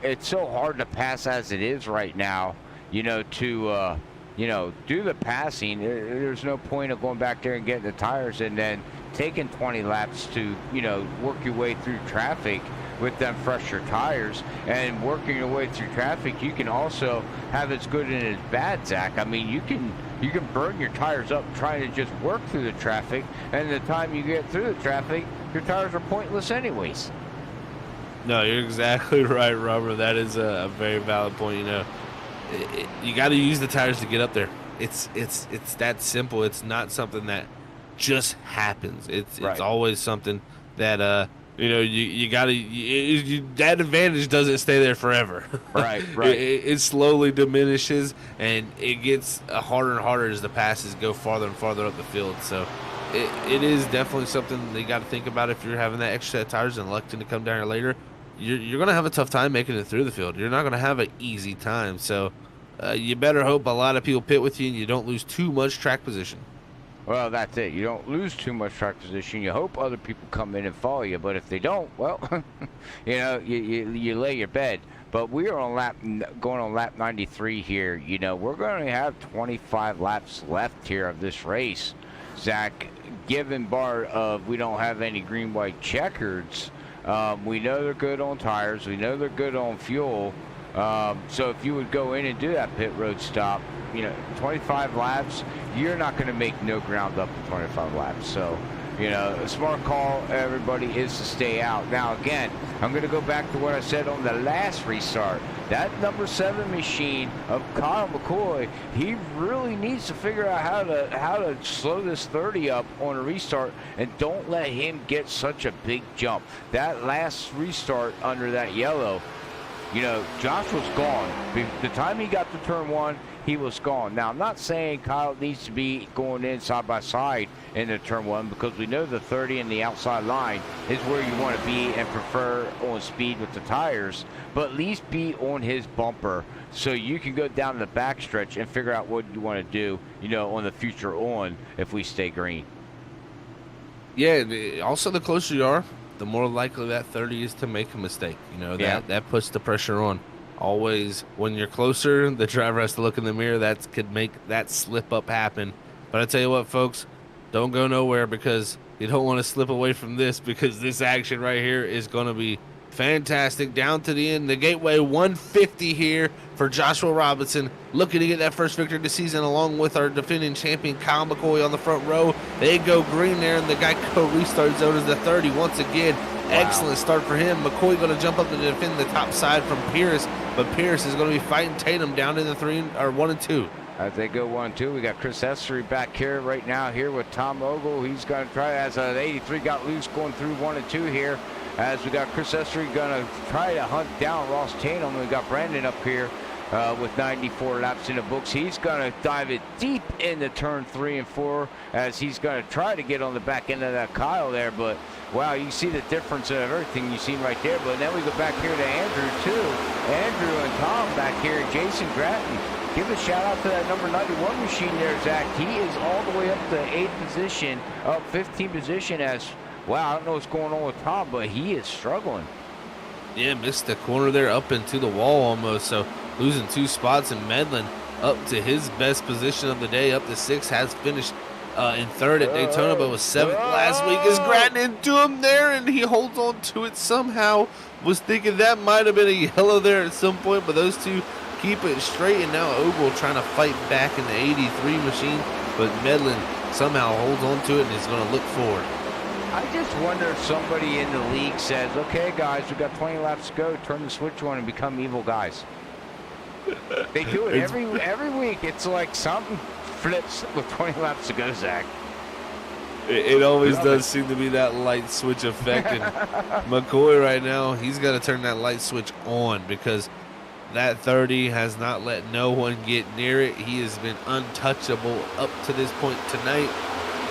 it's so hard to pass as it is right now, to do the passing. There's no point of going back there and getting the tires and then taking 20 laps to, work your way through traffic with them fresher tires. And working your way through traffic, you can also have as good and as bad, Zach. I mean, you can burn your tires up trying to just work through the traffic, and the time you get through the traffic, your tires are pointless anyways. No, you're exactly right, Robert. That is a very valid point. You got to use the tires to get up there. It's that simple. It's not something that just happens. It's always something that You gotta that advantage doesn't stay there forever. Right, it, right. it slowly diminishes, and it gets harder and harder as the passes go farther and farther up the field. So it is definitely something that you got to think about if you're having that extra set of tires and electing to come down here later. You're gonna have a tough time making it through the field. You're not gonna have an easy time. So you better hope a lot of people pit with you and you don't lose too much track position. Well, that's it. You don't lose too much track position. You hope other people come in and follow you, but if they don't, well, you lay your bed. But we are going on lap 93 here. We're going to have 25 laps left here of this race, Zach. Given bar of we don't have any green, white checkers, we know they're good on tires. We know they're good on fuel. So if you would go in and do that pit road stop, 25 laps, you're not going to make no ground up in 25 laps. So, a smart call, everybody, is to stay out. Now, again, I'm going to go back to what I said on the last restart. That number 7 machine of Kyle McCoy, he really needs to figure out how to slow this 30 up on a restart and don't let him get such a big jump. That last restart under that yellow, Josh was gone. The time he got to turn 1, he was gone. Now, I'm not saying Kyle needs to be going in side by side into turn 1, because we know the 30 and the outside line is where you want to be and prefer on speed with the tires, but at least be on his bumper so you can go down the backstretch and figure out what you want to do, on the future on if we stay green. Yeah, also the closer you are, the more likely that 30 is to make a mistake. That puts the pressure on. Always, when you're closer, the driver has to look in the mirror. That could make that slip up happen. But I tell you what, folks, don't go nowhere, because you don't want to slip away from this, because this action right here is going to be fantastic down to the end. The Gateway 150 here for Joshua Robinson, looking to get that first victory of the season, along with our defending champion Kyle McCoy on the front row. They go green there, and the Geico restart zone is the 30 once again. Wow. Excellent start for him. McCoy going to jump up to defend the top side from Pierce, but Pierce is going to be fighting Tatum down in the 1 and 2. As they go 1 and 2, we got Chris Essery back here right now here with Tom Ogle. He's going to try, as an 83 got loose going through 1 and 2 here. As we got Chris Essery going to try to hunt down Ross Tatum. We got Brandon up here with 94 laps in the books. He's going to dive it deep into turn 3 and 4 as he's going to try to get on the back end of that Kyle there. But, wow, you see the difference of everything you've seen right there. But then we go back here to Andrew, too. Andrew and Tom back here. Jason Gratton. Give a shout out to that number 91 machine there, Zach. He is all the way up to 8th position, up 15th position as, wow, I don't know what's going on with Tom, but he is struggling. Yeah, missed the corner there up into the wall almost, so losing 2 spots. And Medlin up to his best position of the day, up to 6th, has finished in 3rd at Daytona, but was 7th last week. Is Grattan into him there, and he holds on to it somehow. Was thinking that might have been a yellow there at some point, but those two keep it straight. And now Ogle trying to fight back in the 83 machine, but Medlin somehow holds on to it and is going to look forward. I just wonder if somebody in the league says, okay, guys, we've got 20 laps to go, turn the switch on and become evil guys. They do it every week. It's like something flips with 20 laps to go, Zach. It always does seem to be that light switch effect. And McCoy right now, he's got to turn that light switch on, because that 30 has not let no one get near it. He has been untouchable up to this point tonight.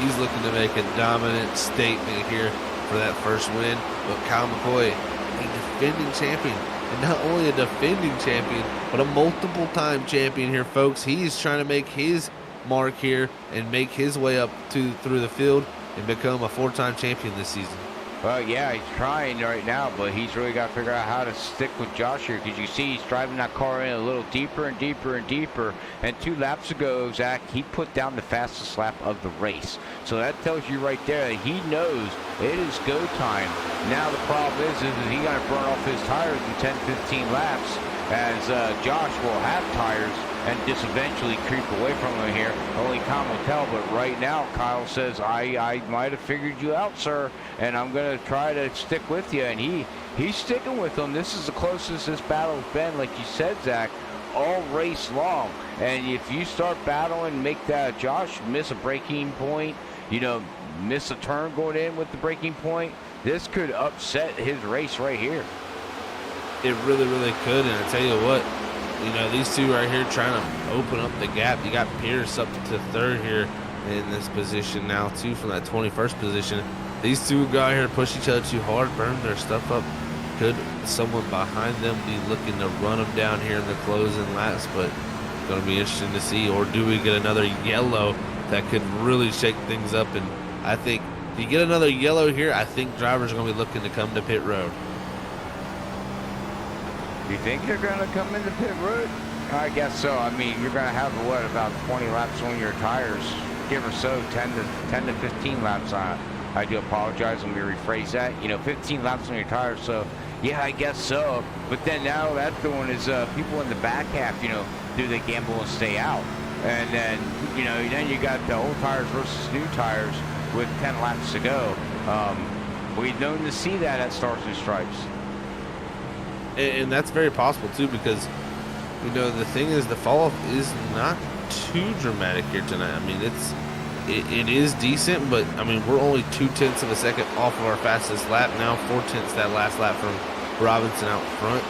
He's looking to make a dominant statement here for that first win. But Kyle McCoy, a defending champion, and not only a defending champion, but a multiple-time champion here, folks. He's trying to make his mark here and make his way up through the field and become a 4-time champion this season. Well, yeah, he's trying right now, but he's really got to figure out how to stick with Josh here, because you see he's driving that car in a little deeper and deeper and deeper. And 2 laps ago, Zach, he put down the fastest lap of the race. So that tells you right there that he knows it is go time. Now the problem is he going to burn off his tires in 10, 15 laps, as Josh will have tires and just eventually creep away from him here. Only Kyle will tell, but right now Kyle says, I might have figured you out, sir, and I'm going to try to stick with you. And he's sticking with him. This is the closest this battle's been, like you said, Zach, all race long. And if you start battling, make that Josh miss a braking point, miss a turn going in with the braking point, this could upset his race right here. It really, really could. And I tell you what, you know, these two right here trying to open up the gap. You got Pierce up to third here in this position now, too, from that 21st position. These two go out here and push each other too hard, burn their stuff up. Could someone behind them be looking to run them down here in the closing laps? But going to be interesting to see. Or do we get another yellow that could really shake things up? And I think if you get another yellow here, I think drivers are going to be looking to come to pit road. You think they're going to come into pit road? I guess so. I mean, you're going to have, what, about 20 laps on your tires, give or so, 10 to 15 laps on it. I do apologize. Let me rephrase that. You know, 15 laps on your tires, so yeah, I guess so. But then now that one is people in the back half, you know, do they gamble and stay out? And then, you know, then you got the old tires versus new tires with 10 laps to go. We've known to see that at Stars and Stripes. And that's very possible, too, because, you know, the thing is the fall-off is not too dramatic here tonight. I mean, it is decent, but, I mean, we're only 0.2 of a second off of our fastest lap now, 0.4 that last lap from Robinson out front.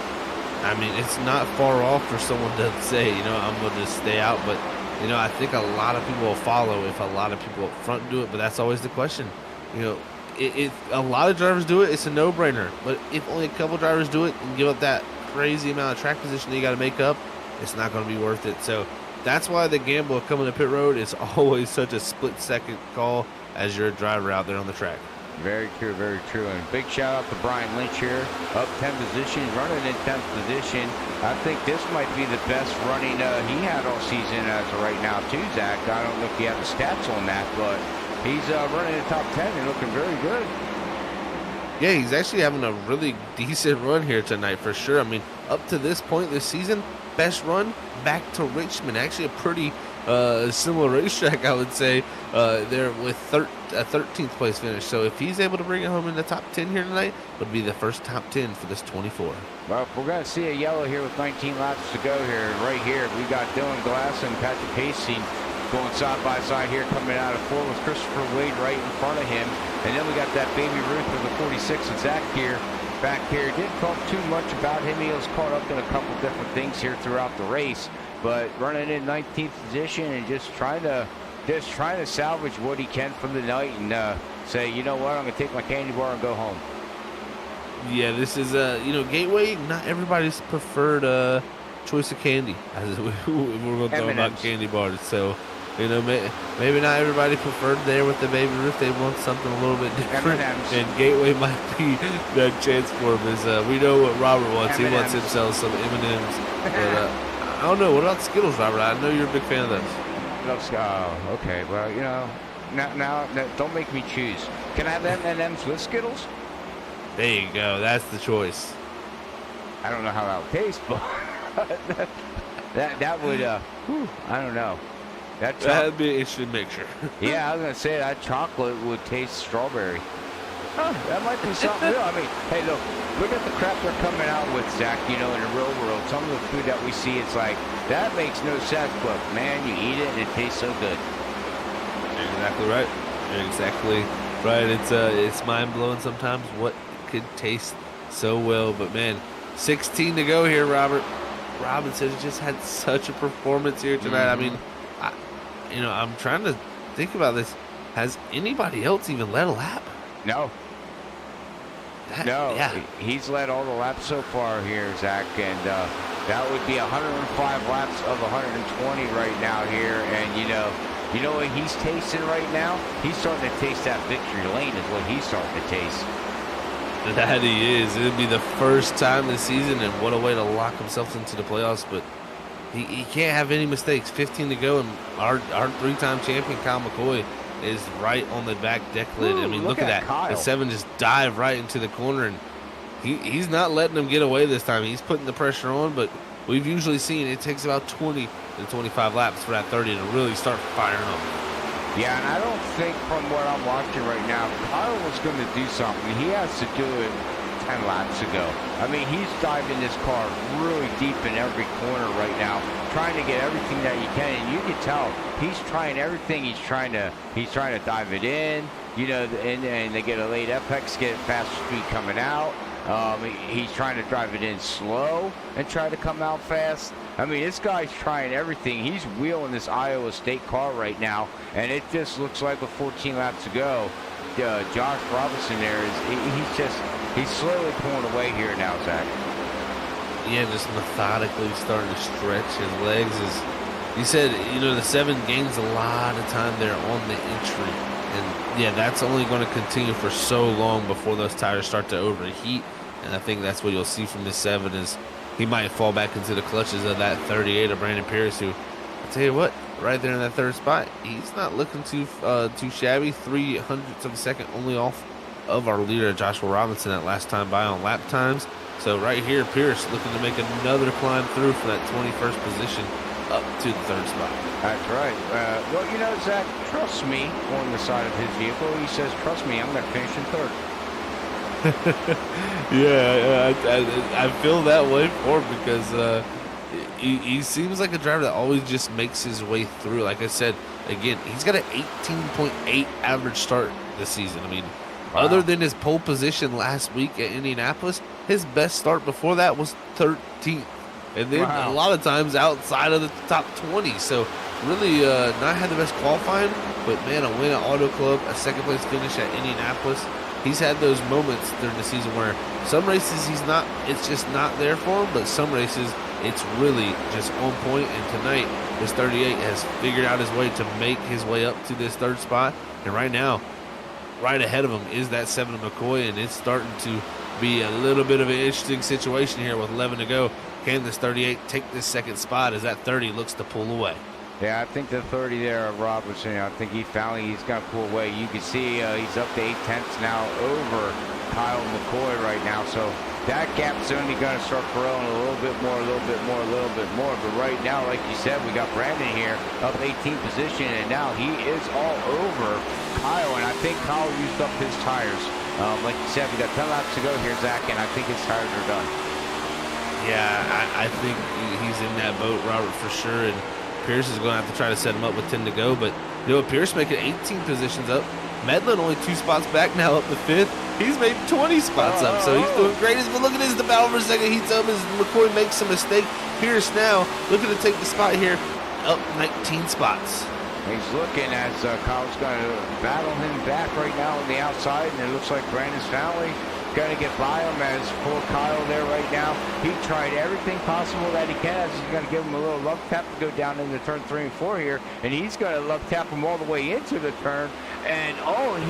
I mean, it's not far off for someone to say, you know, I'm going to just stay out, but, you know, I think a lot of people will follow if a lot of people up front do it, but that's always the question. You know, if a lot of drivers do it, it's a no-brainer, but if only a couple drivers do it and give up that crazy amount of track position that you got to make up, it's not going to be worth it. So that's why the gamble of coming to pit road is always such a split-second call as you're a driver out there on the track. Very true, very true. And big shout out to Brian Lynch here, up 10 positions, running in 10th position. I think this might be the best running he had all season as of right now too, Zach. I don't know if you have the stats on that, but he's running in the top 10 and looking very good. Yeah, he's actually having a really decent run here tonight for sure. I mean, up to this point this season, best run back to Richmond. Actually a pretty similar racetrack, I would say, there with a 13th place finish. So if he's able to bring it home in the top 10 here tonight, it would be the first top 10 for this 24. Well, we're going to see a yellow here with 19 laps to go here. Right here, we got Dylan Glass and Patrick Casey going side by side here, coming out of 4 with Christopher Wade right in front of him. And then we got that Baby Ruth with the 46 and Zach here back here. Didn't talk too much about him. He was caught up in a couple different things here throughout the race, but running in 19th position and just trying to salvage what he can from the night and say, you know what, I'm going to take my candy bar and go home. Yeah, this is you know, Gateway, not everybody's preferred choice of candy. As we're going to talk about candy bars, so you know, maybe not everybody preferred there with the Baby Ruth. They want something a little bit different, and Gateway might be that chance for him. Is we know what Robert wants. He wants himself some M&Ms. But I don't know. What about Skittles, Robert? I know you're a big fan of those. Oh, okay. Well, you know, now don't make me choose. Can I have M&Ms with Skittles? There you go. That's the choice. I don't know how that would taste, but that would. I don't know. That'd be an interesting mixture. Yeah, I was going to say that chocolate would taste strawberry. Huh, that might be something real. I mean, hey, look at the crap they're coming out with, Zach, you know, in the real world. Some of the food that we see, it's like, that makes no sense, but, man, you eat it and it tastes so good. Exactly right. Exactly right. It's mind-blowing sometimes what could taste so well. But, man, 16 to go here, Robert. Robinson just had such a performance here tonight. I mean, you know, I'm trying to think about this. Has anybody else even led a lap? No. Yeah. He's led all the laps so far here, Zach, and that would be 105 laps of 120 right now here. And you know what he's tasting right now? He's starting to taste that victory lane is what he's starting to taste. That he is. It'll be the first time this season, and what a way to lock himself into the playoffs. But he can't have any mistakes. 15 to go, and our three-time champion Kyle McCoy is right on the back deck lid. I mean, look at that. Kyle. The 7 just dive right into the corner, and he's not letting them get away this time. He's putting the pressure on, but we've usually seen it takes about 20 to 25 laps for that 30 to really start firing up. Yeah, and I don't think from what I'm watching right now, Kyle was going to do something. He has to do it 10 laps ago. I mean, he's diving this car really deep in every corner right now, trying to get everything that he can, and you can tell he's trying everything. He's trying to dive it in. you know, and they get a late apex, get faster speed coming out. He's trying to drive it in slow and try to come out fast. I mean, this guy's trying everything. He's wheeling this Iowa State car right now, and it just looks like with 14 laps to go, Josh Robinson there he's slowly pulling away here now, Zach. Yeah, just methodically starting to stretch his legs. As you said, you know, the 7 gains a lot of time there on the entry. And yeah, that's only going to continue for so long before those tires start to overheat. And I think that's what you'll see from this 7 is he might fall back into the clutches of that 38 of Brandon Pierce, who, I'll tell you what, right there in that 3rd spot, he's not looking too shabby. 0.03 of a second only off of our leader, Joshua Robinson, that last time by on lap times. So right here, Pierce looking to make another climb through for that 21st position up to the 3rd spot. That's right. Well, you know, Zach, trust me on the side of his vehicle. He says, trust me, I'm going to finish in 3rd. Yeah, I feel that way for him because he seems like a driver that always just makes his way through. Like I said, again, he's got an 18.8 average start this season. I mean, wow. Other than his pole position last week at Indianapolis, his best start before that was 13th. And then a lot of times outside of the top 20. So really not had the best qualifying, but man, a win at Auto Club, a 2nd place finish at Indianapolis. He's had those moments during the season where some races it's just not there for him, but some races it's really just on point. And tonight, this 38 has figured out his way to make his way up to this 3rd spot. And right now, right ahead of him is that 7 of McCoy, and it's starting to be a little bit of an interesting situation here with 11 to go. Can this 38 take this 2nd spot as that 30 looks to pull away? Yeah, I think the 30 there of Robertson, I think he's going to pull away. You can see he's up to 8/10 now over Kyle McCoy right now. So that gap's only going to start growing a little bit more. But right now, like you said, we got Brandon here up 18th position, and now he is all over Kyle. And I think Kyle used up his tires. Like you said, we got 10 laps to go here, Zach, and I think his tires are done. Yeah, I think he's in that boat, Robert, for sure. And Pierce is going to have to try to set him up with 10 to go. But, you know, Pierce making 18 positions up. Medlin only 2 spots back now up to 5th. He's made 20 spots up, so he's doing great. But look at this, the battle for 2nd heats up as McCoy makes a mistake. Pierce now looking to take the spot here, up 19 spots. He's looking as Kyle's going to battle him back right now on the outside, and it looks like Brandon's finally going to get by him as poor Kyle there right now. He tried everything possible that he can as he's going to give him a little love tap to go down into turn 3 and 4 here, and he's going to love tap him all the way into the turn. And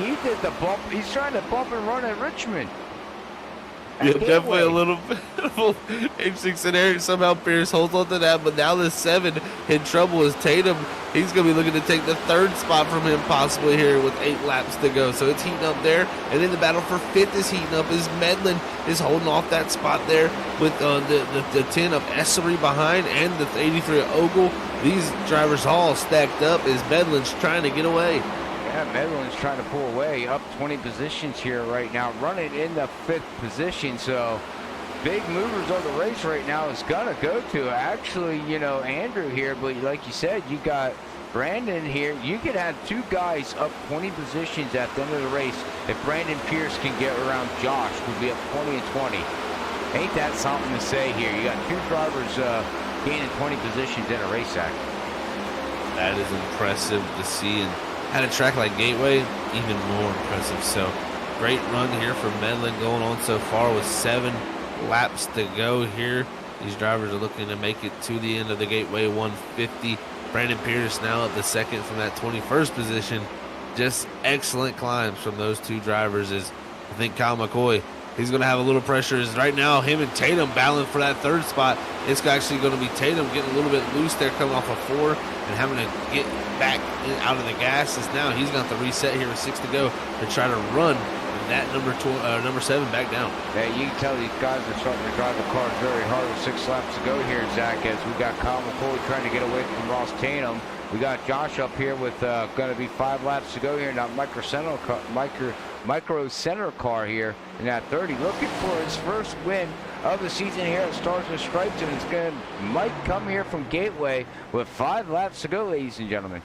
he did the bump. He's trying to bump and run at Richmond. Yeah, definitely a little bit of an interesting scenario. Somehow Pierce holds on to that, but now the 7 in trouble is Tatum. He's going to be looking to take the 3rd spot from him possibly here with 8 laps to go. So it's heating up there, and then the battle for 5th is heating up as Medlin is holding off that spot there with the 10 of Essery behind and the 83 of Ogle. These drivers all stacked up as Medlin's trying to get away. Yeah, Medlin's trying to pull away, up 20 positions here right now, running in the 5th position. So big movers of the race right now is going to go to actually, you know, Andrew here. But like you said, you got Brandon here. You could have 2 guys up 20 positions at the end of the race. If Brandon Pierce can get around Josh, who'll be up 20 and 20. Ain't that something to say here? You got 2 drivers gaining 20 positions in a race act. That is impressive to see. And at a track like Gateway, even more impressive. So great run here from Medlin going on so far with 7 laps to go here. These drivers are looking to make it to the end of the Gateway 150. Brandon Pierce now at the 2nd from that 21st position. Just excellent climbs from those 2 drivers. As I think Kyle McCoy, he's going to have a little pressure. As right now, him and Tatum battling for that 3rd spot. It's actually going to be Tatum getting a little bit loose there, coming off a 4 and having to get back out of the gas. As now he's going to have to reset here with 6 to go to try to run that number 7 back down. Yeah, you can tell these guys are starting to drive the cars very hard with 6 laps to go here, Zach, as we got Kyle McCoy trying to get away from Ross Tatum. We got Josh up here with going to be 5 laps to go here. Now Micro Center car here in that 30, looking for his first win of the season here at Stars and Stripes, and it's might come here from Gateway with 5 laps to go, ladies and gentlemen.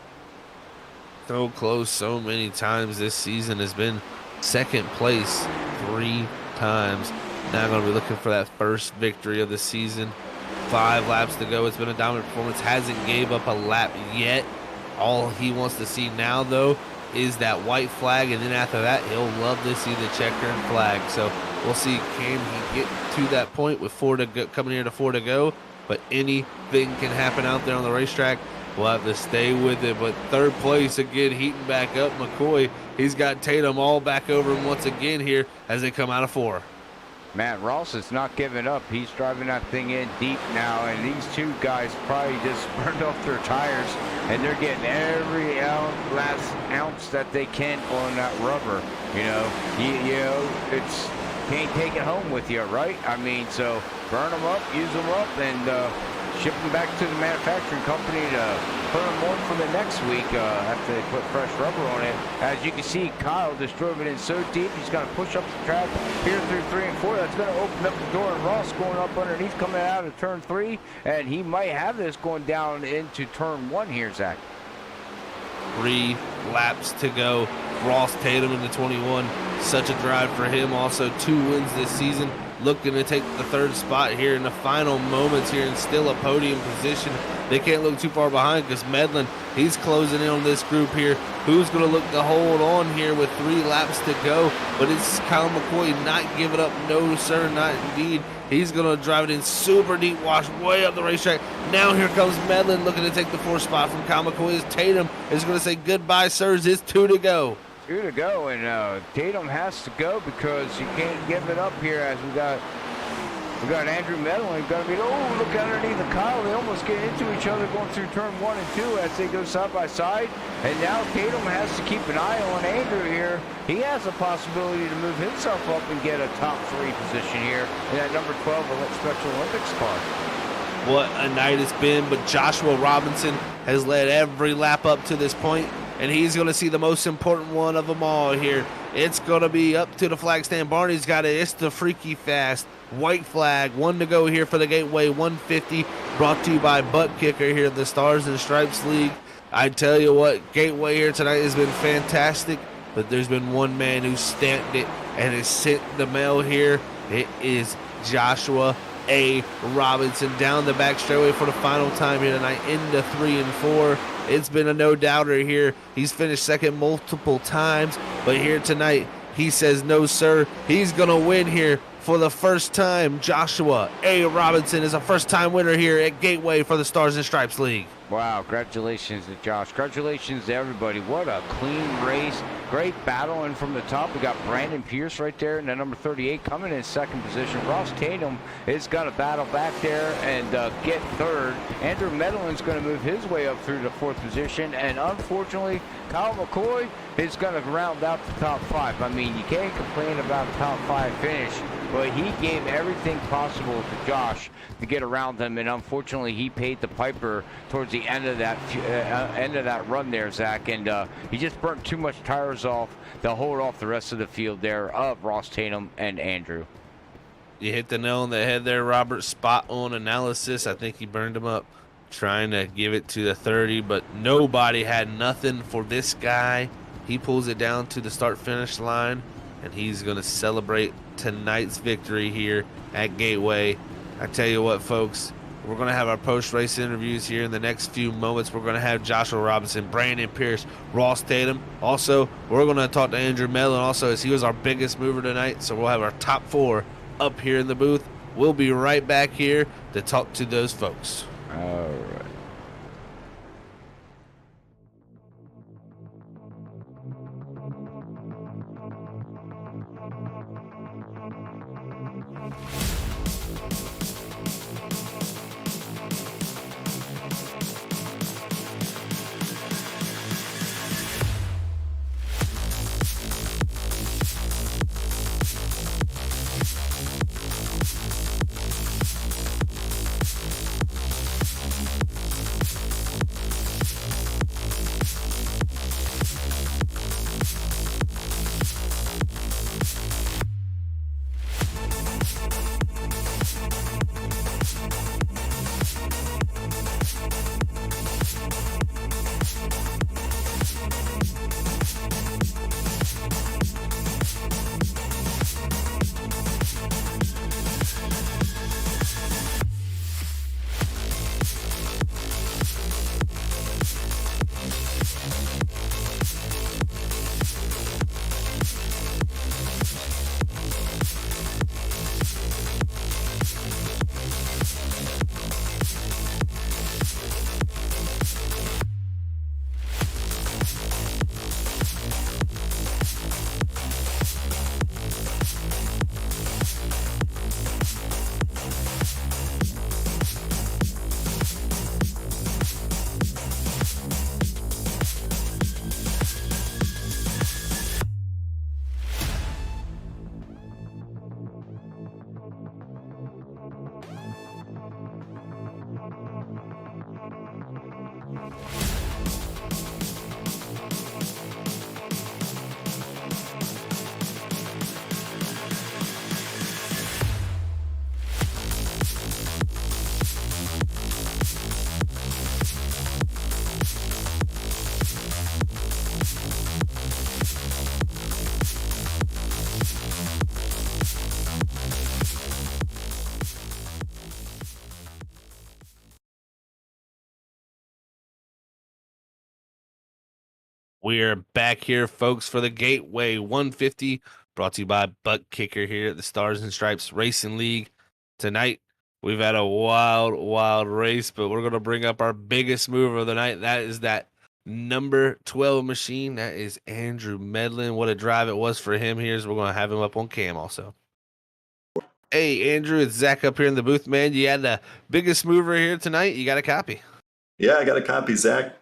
So close so many times this season. Has been second place 3 times. Now going to be looking for that first victory of the season. 5 laps to go. It's been a dominant performance. Hasn't gave up a lap yet. All he wants to see now, though, is that white flag, and then after that, he'll love to see the checkered flag. So we'll see, can he get to that point with 4 to go, coming here to 4 to go? But anything can happen out there on the racetrack. We'll have to stay with it. But third place again, heating back up. McCoy, he's got Tatum all back over him once again here as they come out of 4. Matt Ross is not giving up. He's driving that thing in deep now, and these two guys probably just burned off their tires, and they're getting every last ounce that they can on that rubber. You know, it's can't take it home with you, right? I mean, so burn them up, use them up, and ship them back to the manufacturing company to put them on for the next week after they put fresh rubber on it. As you can see, Kyle just drove it in so deep, he's going to push up the track here through 3 and 4. That's going to open up the door, and Ross going up underneath, coming out of turn 3, and he might have this going down into turn 1 here, Zach. 3 laps to go. Ross Tatum in the 21. Such a drive for him. Also 2 wins this season. Looking to take the 3rd spot here in the final moments here and still a podium position. They can't look too far behind because Medlin, he's closing in on this group here. Who's going to look to hold on here with 3 laps to go? But it's Kyle McCoy not giving up. No, sir, not indeed. He's going to drive it in super deep wash way up the racetrack. Now here comes Medlin looking to take the 4th spot from Kyle McCoy. Tatum is going to say goodbye, sirs. It's 2 to go. 2 to go, and Tatum has to go because you can't give it up here as we got Andrew Medlin going to be, oh, look underneath the Kyle. They almost get into each other going through turn 1 and 2 as they go side by side. And now Tatum has to keep an eye on Andrew here. He has a possibility to move himself up and get a top 3 position here in that number 12 Special Olympics car. What a night it's been, but Joshua Robinson has led every lap up to this point, and he's going to see the most important one of them all here. It's going to be up to the flag stand. Barney's got it. It's the freaky fast white flag. 1 to go here for the Gateway 150, brought to you by Buttkicker here at the Stars and Stripes League. I tell you what, Gateway here tonight has been fantastic, but there's been one man who stamped it and has sent the mail here. It is Joshua A. Robinson down the back straightaway for the final time here tonight into 3 and 4. It's been a no-doubter here. He's finished second multiple times, but here tonight, he says no, sir. He's going to win here for the first time. Joshua A. Robinson is a first-time winner here at Gateway for the Stars and Stripes League. Wow, congratulations to Josh. Congratulations to everybody. What a clean race. Great battling from the top. We got Brandon Pierce right there in the number 38 coming in 2nd position. Ross Tatum is going to battle back there and get 3rd. Andrew Medlin's going to move his way up through the 4th position. And unfortunately, Kyle McCoy is going to round out the top 5. I mean, you can't complain about top 5 finish, but he gave everything possible to Josh to get around him, and unfortunately he paid the piper towards the end of that run there, Zach, and he just burnt too much tires off to hold off the rest of the field there of Ross Tatum and Andrew. You hit the nail on the head there, Robert. Spot on analysis. I think he burned him up trying to give it to the 30, but nobody had nothing for this guy. He pulls it down to the start-finish line, and he's going to celebrate tonight's victory here at Gateway. I tell you what, folks, we're going to have our post-race interviews here in the next few moments. We're going to have Joshua Robinson, Brandon Pierce, Ross Tatum. Also, we're going to talk to Andrew Mellon also, as he was our biggest mover tonight. So we'll have our top 4 up here in the booth. We'll be right back here to talk to those folks. All right. We're back here, folks, for the Gateway 150, brought to you by Buttkicker here at the Stars and Stripes Racing League. Tonight, we've had a wild, wild race, but we're going to bring up our biggest mover of the night. That is that number 12 machine. That is Andrew Medlin. What a drive it was for him here. So we're going to have him up on cam also. Hey, Andrew, it's Zach up here in the booth, man. You had the biggest mover here tonight. You got a copy. Yeah, I got a copy, Zach.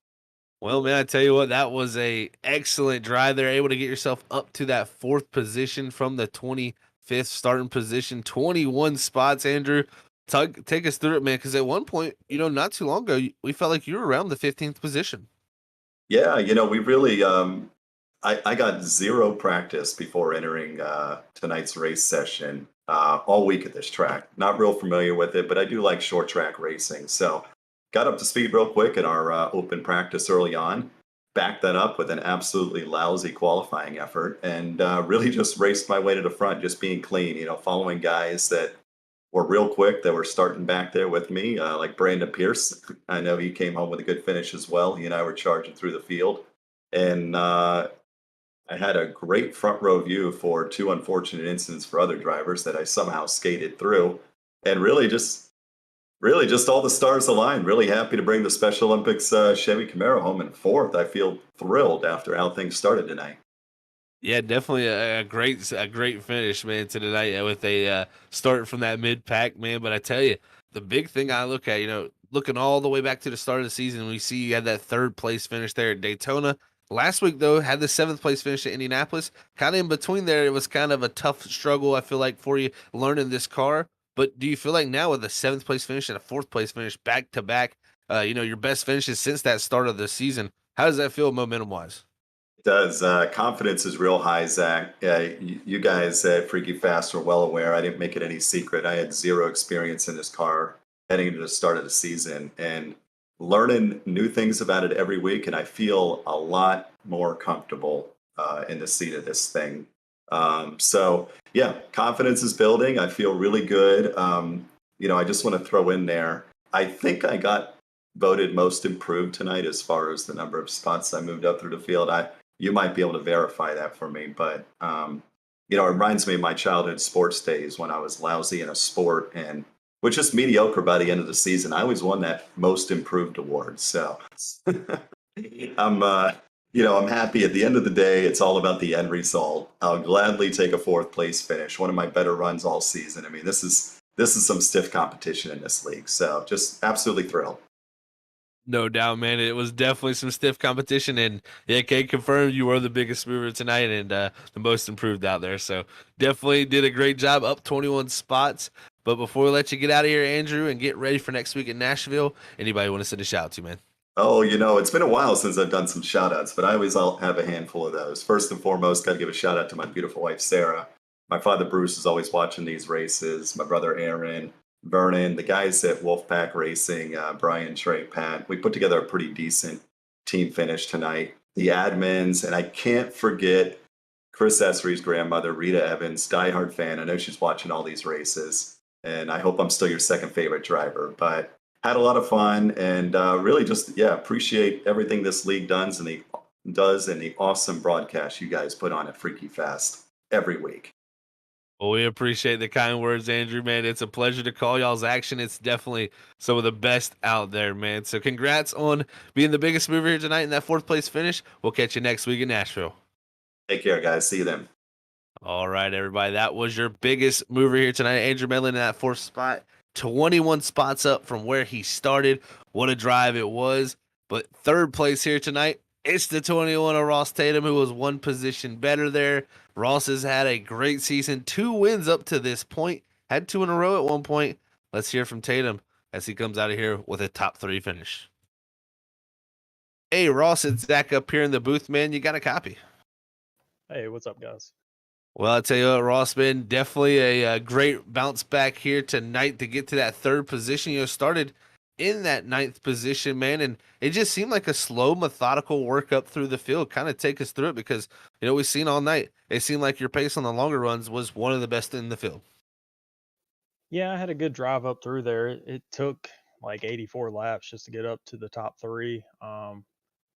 Well, man, I tell you what, that was a excellent drive there. Able to get yourself up to that 4th position from the 25th starting position. 21 spots, Andrew. Take us through it, man, because at one point, not too long ago, we felt like you were around the 15th position. Yeah, we really, I got zero practice before entering tonight's race session all week at this track. Not real familiar with it, but I do like short track racing. So got up to speed real quick in our open practice early on, backed that up with an absolutely lousy qualifying effort, and really just raced my way to the front, just being clean, following guys that were real quick that were starting back there with me, like Brandon Pierce. I know he came home with a good finish as well. He and I were charging through the field. And I had a great front row view for 2 unfortunate incidents for other drivers that I somehow skated through. And really just all the stars aligned. Really happy to bring the Special Olympics Chevy Camaro home in 4th. I feel thrilled after how things started tonight. Yeah, definitely a great finish, man, to tonight with a start from that mid pack, man. But I tell you, the big thing I look at, looking all the way back to the start of the season, we see you had that 3rd place finish there at Daytona. Last week, though, had the 7th place finish at Indianapolis. Kind of in between there, it was kind of a tough struggle, I feel like, for you learning this car. But do you feel like now with a 7th place finish and a 4th place finish back to back, your best finishes since that start of the season, how does that feel momentum wise? Does. Confidence is real high, Zach. You guys at Freaky Fast are well aware. I didn't make it any secret. I had zero experience in this car heading into the start of the season and learning new things about it every week. And I feel a lot more comfortable in the seat of this thing. So, yeah, confidence is building. I feel really good. I just want to throw in there. I think I got voted most improved tonight as far as the number of spots I moved up through the field. You might be able to verify that for me, but it reminds me of my childhood sports days when I was lousy in a sport and was just mediocre by the end of the season. I always won that most improved award. So I'm happy at the end of the day. It's all about the end result. I'll gladly take a 4th place finish, one of my better runs all season. I mean, this is some stiff competition in this league. So just absolutely thrilled. No doubt, man. It was definitely some stiff competition, and yeah, can confirm you were the biggest mover tonight and the most improved out there. So definitely did a great job, up 21 spots. But before we let you get out of here, Andrew, and get ready for next week in Nashville, anybody want to send a shout out to, man? Oh, it's been a while since I've done some shout outs, but I always have a handful of those. First and foremost, got to give a shout out to my beautiful wife, Sarah. My father, Bruce, is always watching these races. My brother, Aaron, Vernon, the guys at Wolfpack Racing, Brian, Trey, Pat. We put together a pretty decent team finish tonight. The admins, and I can't forget Chris Essery's grandmother, Rita Evans, diehard fan. I know she's watching all these races, and I hope I'm still your second favorite driver. But had a lot of fun, and really just appreciate everything this league does and the awesome broadcast you guys put on at Freaky Fast every week. Well, we appreciate the kind words, Andrew, man. It's a pleasure to call y'all's action. It's definitely some of the best out there, man. So congrats on being the biggest mover here tonight in that 4th place finish. We'll catch you next week in Nashville. Take care, guys. See you then. All right, everybody. That was your biggest mover here tonight. Andrew Medlin in that 4th spot, 21 spots up from where he started. What a drive it was. But 3rd place here tonight, it's the 21 of Ross Tatum, who was 1 position better there. Ross has had a great season, 2 wins up to this point, had 2 in a row at one point. Let's hear from Tatum as he comes out of here with a top 3 finish. Hey, Ross, it's Zach up here in the booth, man. You got a copy. Hey, what's up, guys? Well, I'll tell you what, Ross, man, definitely a great bounce back here tonight to get to that 3rd position. Started in that 9th position, man, and it just seemed like a slow, methodical work up through the field. Kind of take us through it because, we've seen all night. It seemed like your pace on the longer runs was one of the best in the field. Yeah, I had a good drive up through there. It took like 84 laps just to get up to the top 3.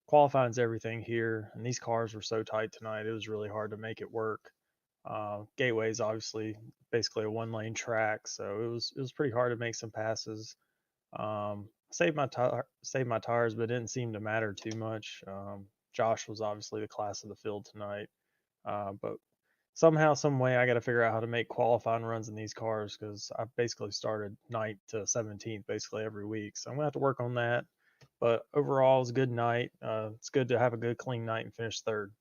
qualifying's everything here, and these cars were so tight tonight. It was really hard to make it work. Gateway's obviously basically a one-lane track, so it was pretty hard to make some passes. Saved my tires, but it didn't seem to matter too much. Josh was obviously the class of the field tonight, but somehow, some way, I got to figure out how to make qualifying runs in these cars because I've basically started 9th to 17th basically every week. So I'm gonna have to work on that. But overall, it was a good night. It's good to have a good clean night and finish third.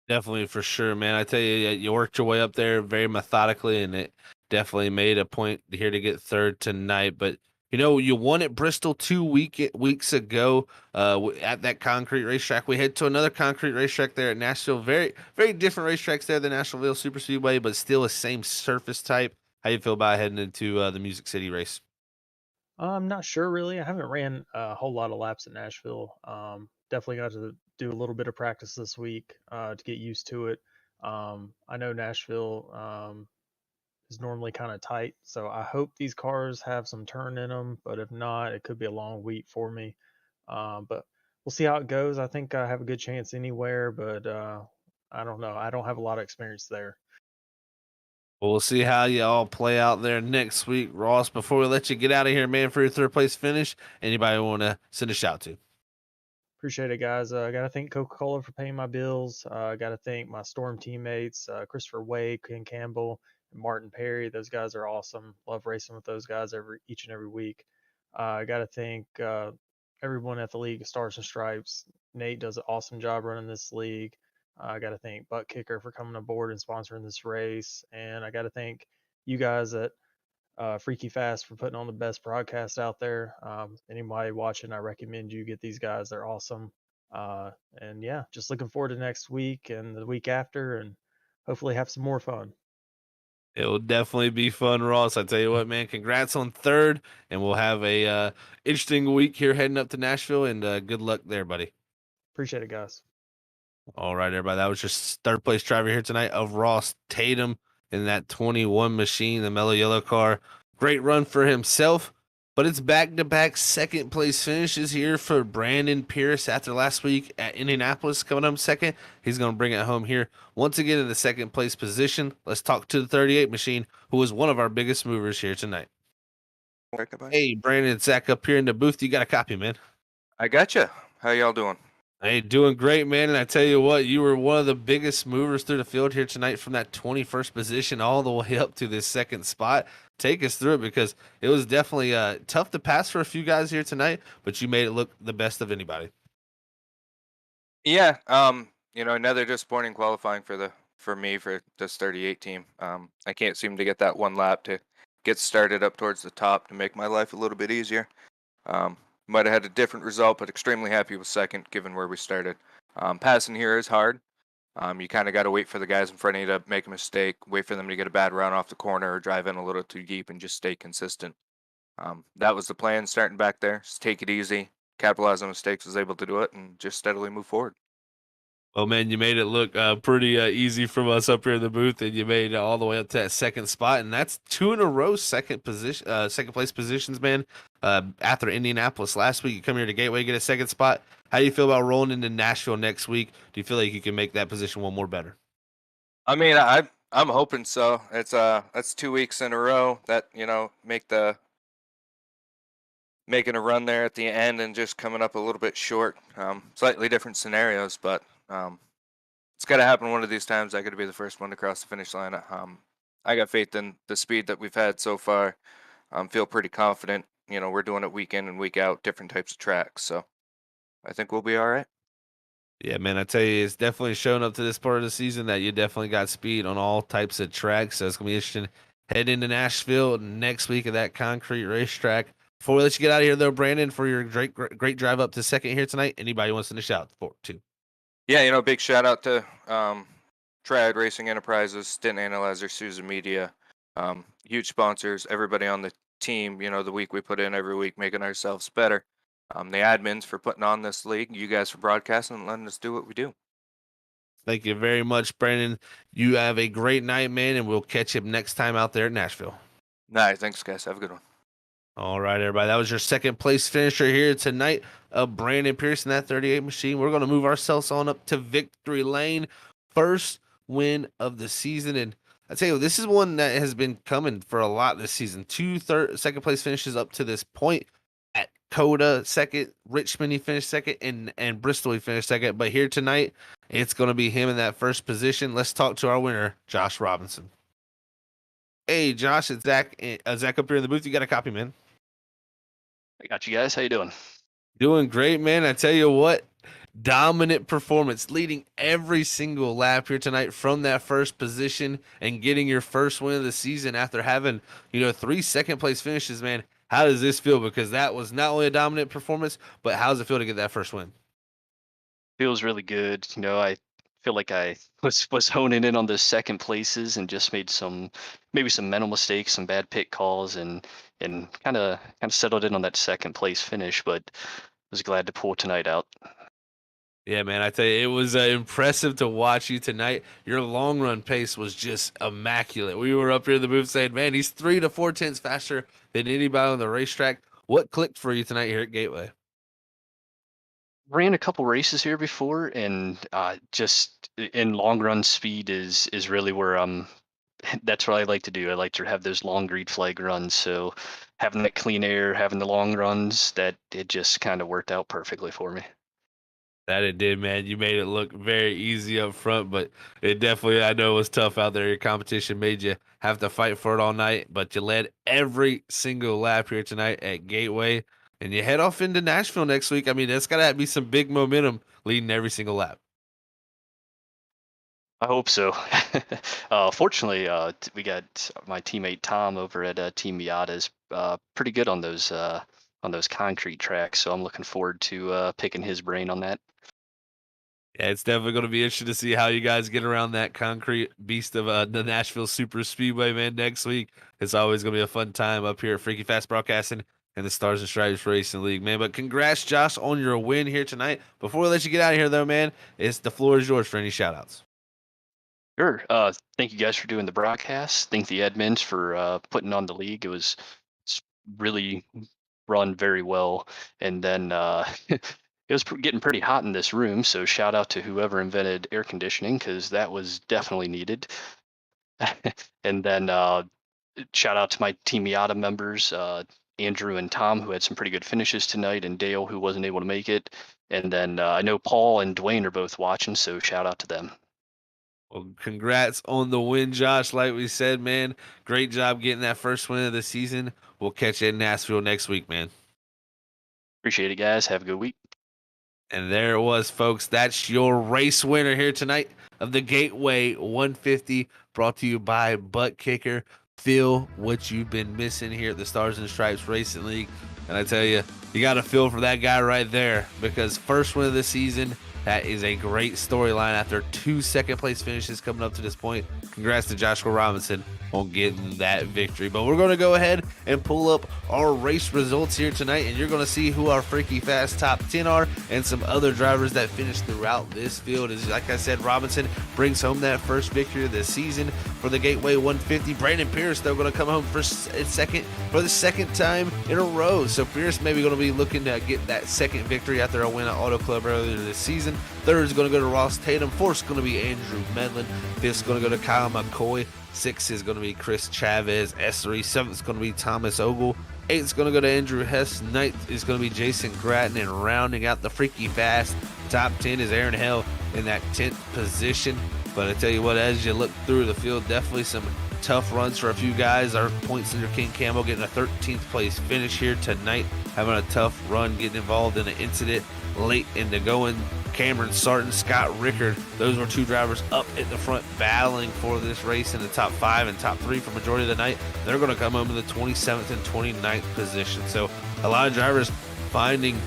Definitely, for sure, man. I tell you, you worked your way up there very methodically, and it definitely made a point here to get third tonight. But you won at Bristol 2 weeks ago at that concrete racetrack. We head to another concrete racetrack there at Nashville. Very, very different racetracks there than Nashville Super Speedway, but still the same surface type. How you feel about heading into the Music City race? I'm not sure really. I haven't ran a whole lot of laps at Nashville. Definitely got to do a little bit of practice this week to get used to it. I know Nashville is normally kind of tight. So I hope these cars have some turn in them, but if not, it could be a long week for me. But we'll see how it goes. I think I have a good chance anywhere, but I don't know. I don't have a lot of experience there. Well, we'll see how you all play out there next week, Ross. Before we let you get out of here, man, for your third place finish, anybody want to send a shout to? Appreciate it, guys. I got to thank Coca Cola for paying my bills. I got to thank my Storm teammates, Christopher Wade, Ken Campbell, and Martin Perry. Those guys are awesome. Love racing with those guys each and every week. I got to thank everyone at the League of Stars and Stripes. Nate does an awesome job running this league. I got to thank Buttkicker for coming aboard and sponsoring this race. And I got to thank you guys at Freaky Fast for putting on the best broadcast out there. Anybody watching, I recommend you get these guys. They're awesome. And yeah, just looking forward to next week and the week after, and hopefully have some more fun. It will definitely be fun, Ross. I tell you what, man, congrats on third, and we'll have a interesting week here heading up to Nashville, and good luck there, buddy. Appreciate it, guys. All right, everybody. That was just third place driver here tonight of Ross Tatum in that 21 machine, the Mellow Yellow car. Great run for himself, but it's back-to-back second place finishes here for Brandon Pierce after last week at Indianapolis coming up second. He's going to bring it home here once again in the second place position. Let's talk to the 38 machine, who was one of our biggest movers here tonight. Hey, Brandon, Zach up here in the booth. You got a copy, man. I gotcha. How y'all doing? Hey, doing great, man. And I tell you what, you were one of the biggest movers through the field here tonight from that 21st position all the way up to this second spot. Take us through it because it was definitely tough to pass for a few guys here tonight, but you made it look the best of anybody. Yeah, another disappointing qualifying for me for this 38 team. I can't seem to get that one lap to get started up towards the top to make my life a little bit easier. Might have had a different result, but extremely happy with second given where we started. Passing here is hard. You kind of got to wait for the guys in front of you to make a mistake, wait for them to get a bad run off the corner or drive in a little too deep and just stay consistent. That was the plan starting back there. Just take it easy, capitalize on mistakes, was able to do it, and just steadily move forward. Well, man, you made it look pretty easy from us up here in the booth, and you made it all the way up to that second spot, and that's two in a row second place positions, man. After Indianapolis last week, you come here to Gateway, get a second spot. How do you feel about rolling into Nashville next week? Do you feel like you can make that position one more better? I mean, I'm hoping so. It's that's 2 weeks in a row that making a run there at the end and just coming up a little bit short. Slightly different scenarios, but it's got to happen one of these times. I got to be the first one to cross the finish line. I got faith in the speed that we've had so far. Feel pretty confident. We're doing it week in and week out, different types of tracks. So I think we'll be all right. Yeah, man, I tell you, it's definitely shown up to this part of the season that you definitely got speed on all types of tracks. So it's going to be interesting. Head into Nashville next week at that concrete racetrack. Before we let you get out of here, though, Brandon, for your great drive up to second here tonight, anybody wants to shout for too? Yeah, big shout out to Triad Racing Enterprises, Stint Analyzer, Susan Media, huge sponsors, everybody on the team, the week we put in every week, making ourselves better. The admins for putting on this league, you guys for broadcasting and letting us do what we do. Thank you very much, Brandon. You have a great night, man, and we'll catch you next time out there at Nashville. Nice. Thanks, guys. Have a good one. All right, everybody. That was your second place finisher here tonight. Brandon Pierce in that 38 machine. We're going to move ourselves on up to victory lane. First win of the season. And I tell you, this is one that has been coming for a lot this season. Second place finishes up to this point. At Coda, second. Richmond, he finished second. And Bristol, he finished second. But here tonight, it's going to be him in that first position. Let's talk to our winner, Josh Robinson. Hey, Josh, it's Zach. Zach up here in the booth. You got a copy, man. I got you guys. How you doing? Doing great, man. I tell you what, dominant performance, leading every single lap here tonight from that first position and getting your first win of the season after having, 3 second place finishes, man. How does this feel? Because that was not only a dominant performance, but how does it feel to get that first win? Feels really good. I feel like I was honing in on those second places and just made maybe some mental mistakes, some bad pit calls, and kind of settled in on that second place finish. But was glad to pull tonight out. Yeah, man, I tell you, it was impressive to watch you tonight. Your long run pace was just immaculate. We were up here in the booth saying, man, he's 3 to 4 tenths faster than anybody on the racetrack. What clicked for you tonight here at Gateway? Ran a couple races here before, and just in long run speed is really where that's what I like to do. I like to have those long green flag runs. So having that clean air, having the long runs, that it just kind of worked out perfectly for me. That it did, man. You made it look very easy up front, but it definitely, I know, was tough out there. Your competition made you have to fight for it all night, but you led every single lap here tonight at Gateway, and you head off into Nashville next week. I mean, that's got to be some big momentum leading every single lap. I hope so. Fortunately, we got my teammate Tom over at Team Miata is pretty good on those concrete tracks. So I'm looking forward to picking his brain on that. Yeah, it's definitely going to be interesting to see how you guys get around that concrete beast of the Nashville Super Speedway, man, next week. It's always going to be a fun time up here at Freaky Fast Broadcasting and the Stars and Stripes Racing League, man. But congrats, Josh, on your win here tonight. Before we let you get out of here, though, man, the floor is yours for any shout-outs. Sure. Thank you guys for doing the broadcast. Thank the admins for putting on the league. It's really run very well. And then it was getting pretty hot in this room. So shout out to whoever invented air conditioning, because that was definitely needed. And then shout out to my Team Miata members, Andrew and Tom, who had some pretty good finishes tonight, and Dale, who wasn't able to make it. And then I know Paul and Dwayne are both watching, so shout out to them. Well, congrats on the win, Josh. Like we said, man, great job getting that first win of the season. We'll catch you in Nashville next week, man. Appreciate it, guys. Have a good week. And there it was, folks. That's your race winner here tonight of the Gateway 150, brought to you by Buttkicker. Feel what you've been missing here at the Stars and Stripes Racing League. And I tell you, you got to feel for that guy right there, because first win of the season, that is a great storyline after 2 second-place finishes coming up to this point. Congrats to Joshua Robinson on getting that victory. But we're going to go ahead and pull up our race results here tonight, and you're going to see who our Freaky Fast top 10 are and some other drivers that finished throughout this field. As like I said, Robinson brings home that first victory of the season for the Gateway 150. Brandon Pierce, though, going to come home for second for the second time in a row. So Pierce maybe going to be looking to get that second victory after a win at Auto Club earlier this season. Third is going to go to Ross Tatum. Fourth is going to be Andrew Medlin. Fifth is going to go to Kyle McCoy. Sixth is going to be Chris Chavez, S3. Seventh is going to be Thomas Ogle. Eighth is going to go to Andrew Hess. Ninth is going to be Jason Gratton. And rounding out the Freaky Fast top 10 is Aaron Hell in that 10th position. But I tell you what, as you look through the field, definitely some tough runs for a few guys. Our points leader, King Camo, getting a 13th place finish here tonight, having a tough run, getting involved in an incident late in the going. Cameron Sarton, Scott Rickard, those were two drivers up at the front battling for this race in the top 5 and top 3 for majority of the night. They're going to come home in the 27th and 29th position. So a lot of drivers finding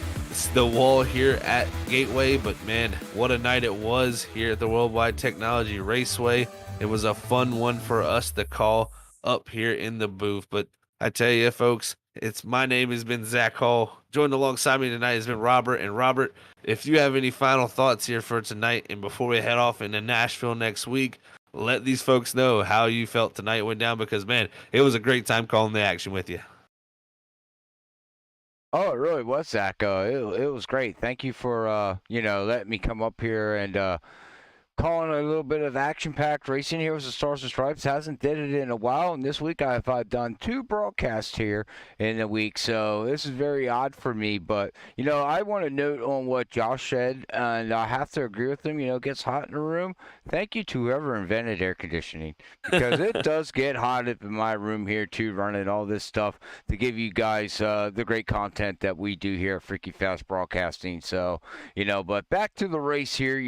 the wall here at Gateway, but man, what a night it was here at the Worldwide Technology Raceway. It was a fun one for us to call up here in the booth. But I tell you, folks, my name has been Zach Hall. Joined alongside me tonight has been Robert. And Robert, if you have any final thoughts here for tonight, and before we head off into Nashville next week, let these folks know how you felt tonight went down, because man, it was a great time calling the action with you. Oh, it really was, Zach. It was great. Thank you for letting me come up here and calling a little bit of action-packed racing here with the Stars and Stripes. Hasn't did it in a while, and this week I've done 2 broadcasts here in a week, so this is very odd for me. But I want to note on what Josh said, and I have to agree with him. It gets hot in the room. Thank you to whoever invented air conditioning, because it does get hot up in my room here too, running all this stuff to give you guys the great content that we do here at Freaky Fast Broadcasting. So, but back to the race here.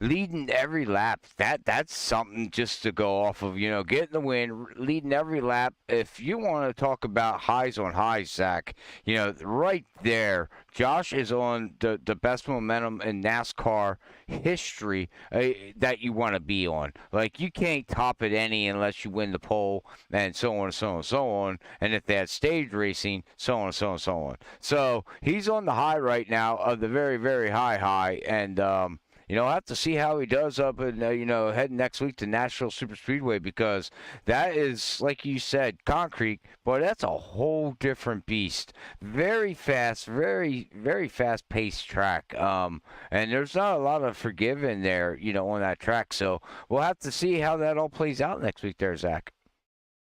Leading every lap, that's something just to go off of. Getting the win, leading every lap. If you want to talk about highs on highs, Zach, right there, Josh is on the best momentum in NASCAR history that you want to be on. Like, you can't top it any unless you win the pole, and so on and so on and so on. And if they had stage racing, so on and so on and so on. So he's on the high right now of the very, very high, and I'll have to see how he does up in, heading next week to Nashville Super Speedway, because that is, like you said, concrete, but that's a whole different beast. Very fast, very, very fast-paced track. And there's not a lot of forgiving there, on that track. So we'll have to see how that all plays out next week there, Zach.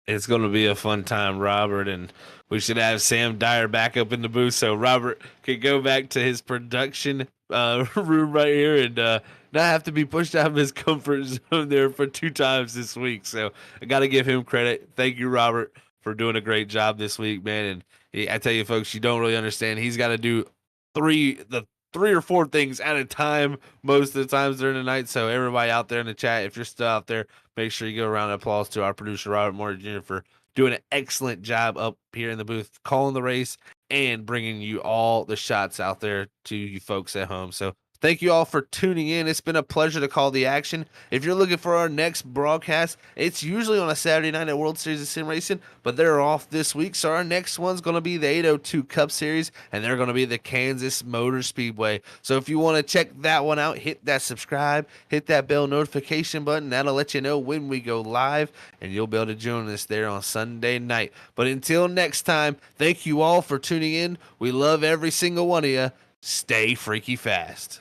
It's going to be a fun time, Robert, and we should have Sam Dyer back up in the booth so Robert can go back to his production room right here and not have to be pushed out of his comfort zone there for 2 times this week. So I got to give him credit. Thank you, Robert, for doing a great job this week, man. And I tell you, folks, you don't really understand. He's got to do three or four things at a time most of the times during the night. So everybody out there in the chat, if you're still out there, make sure you give a round of applause to our producer, Robert Moore Jr., for doing an excellent job up here in the booth, calling the race and bringing you all the shots out there to you folks at home. So thank you all for tuning in. It's been a pleasure to call the action. If you're looking for our next broadcast, it's usually on a Saturday night at World Series of Sim Racing, but they're off this week. So our next one's going to be the 802 Cup Series, and they're going to be the Kansas Motor Speedway. So if you want to check that one out, hit that subscribe, hit that bell notification button. That'll let you know when we go live, and you'll be able to join us there on Sunday night. But until next time, thank you all for tuning in. We love every single one of you. Stay freaky fast.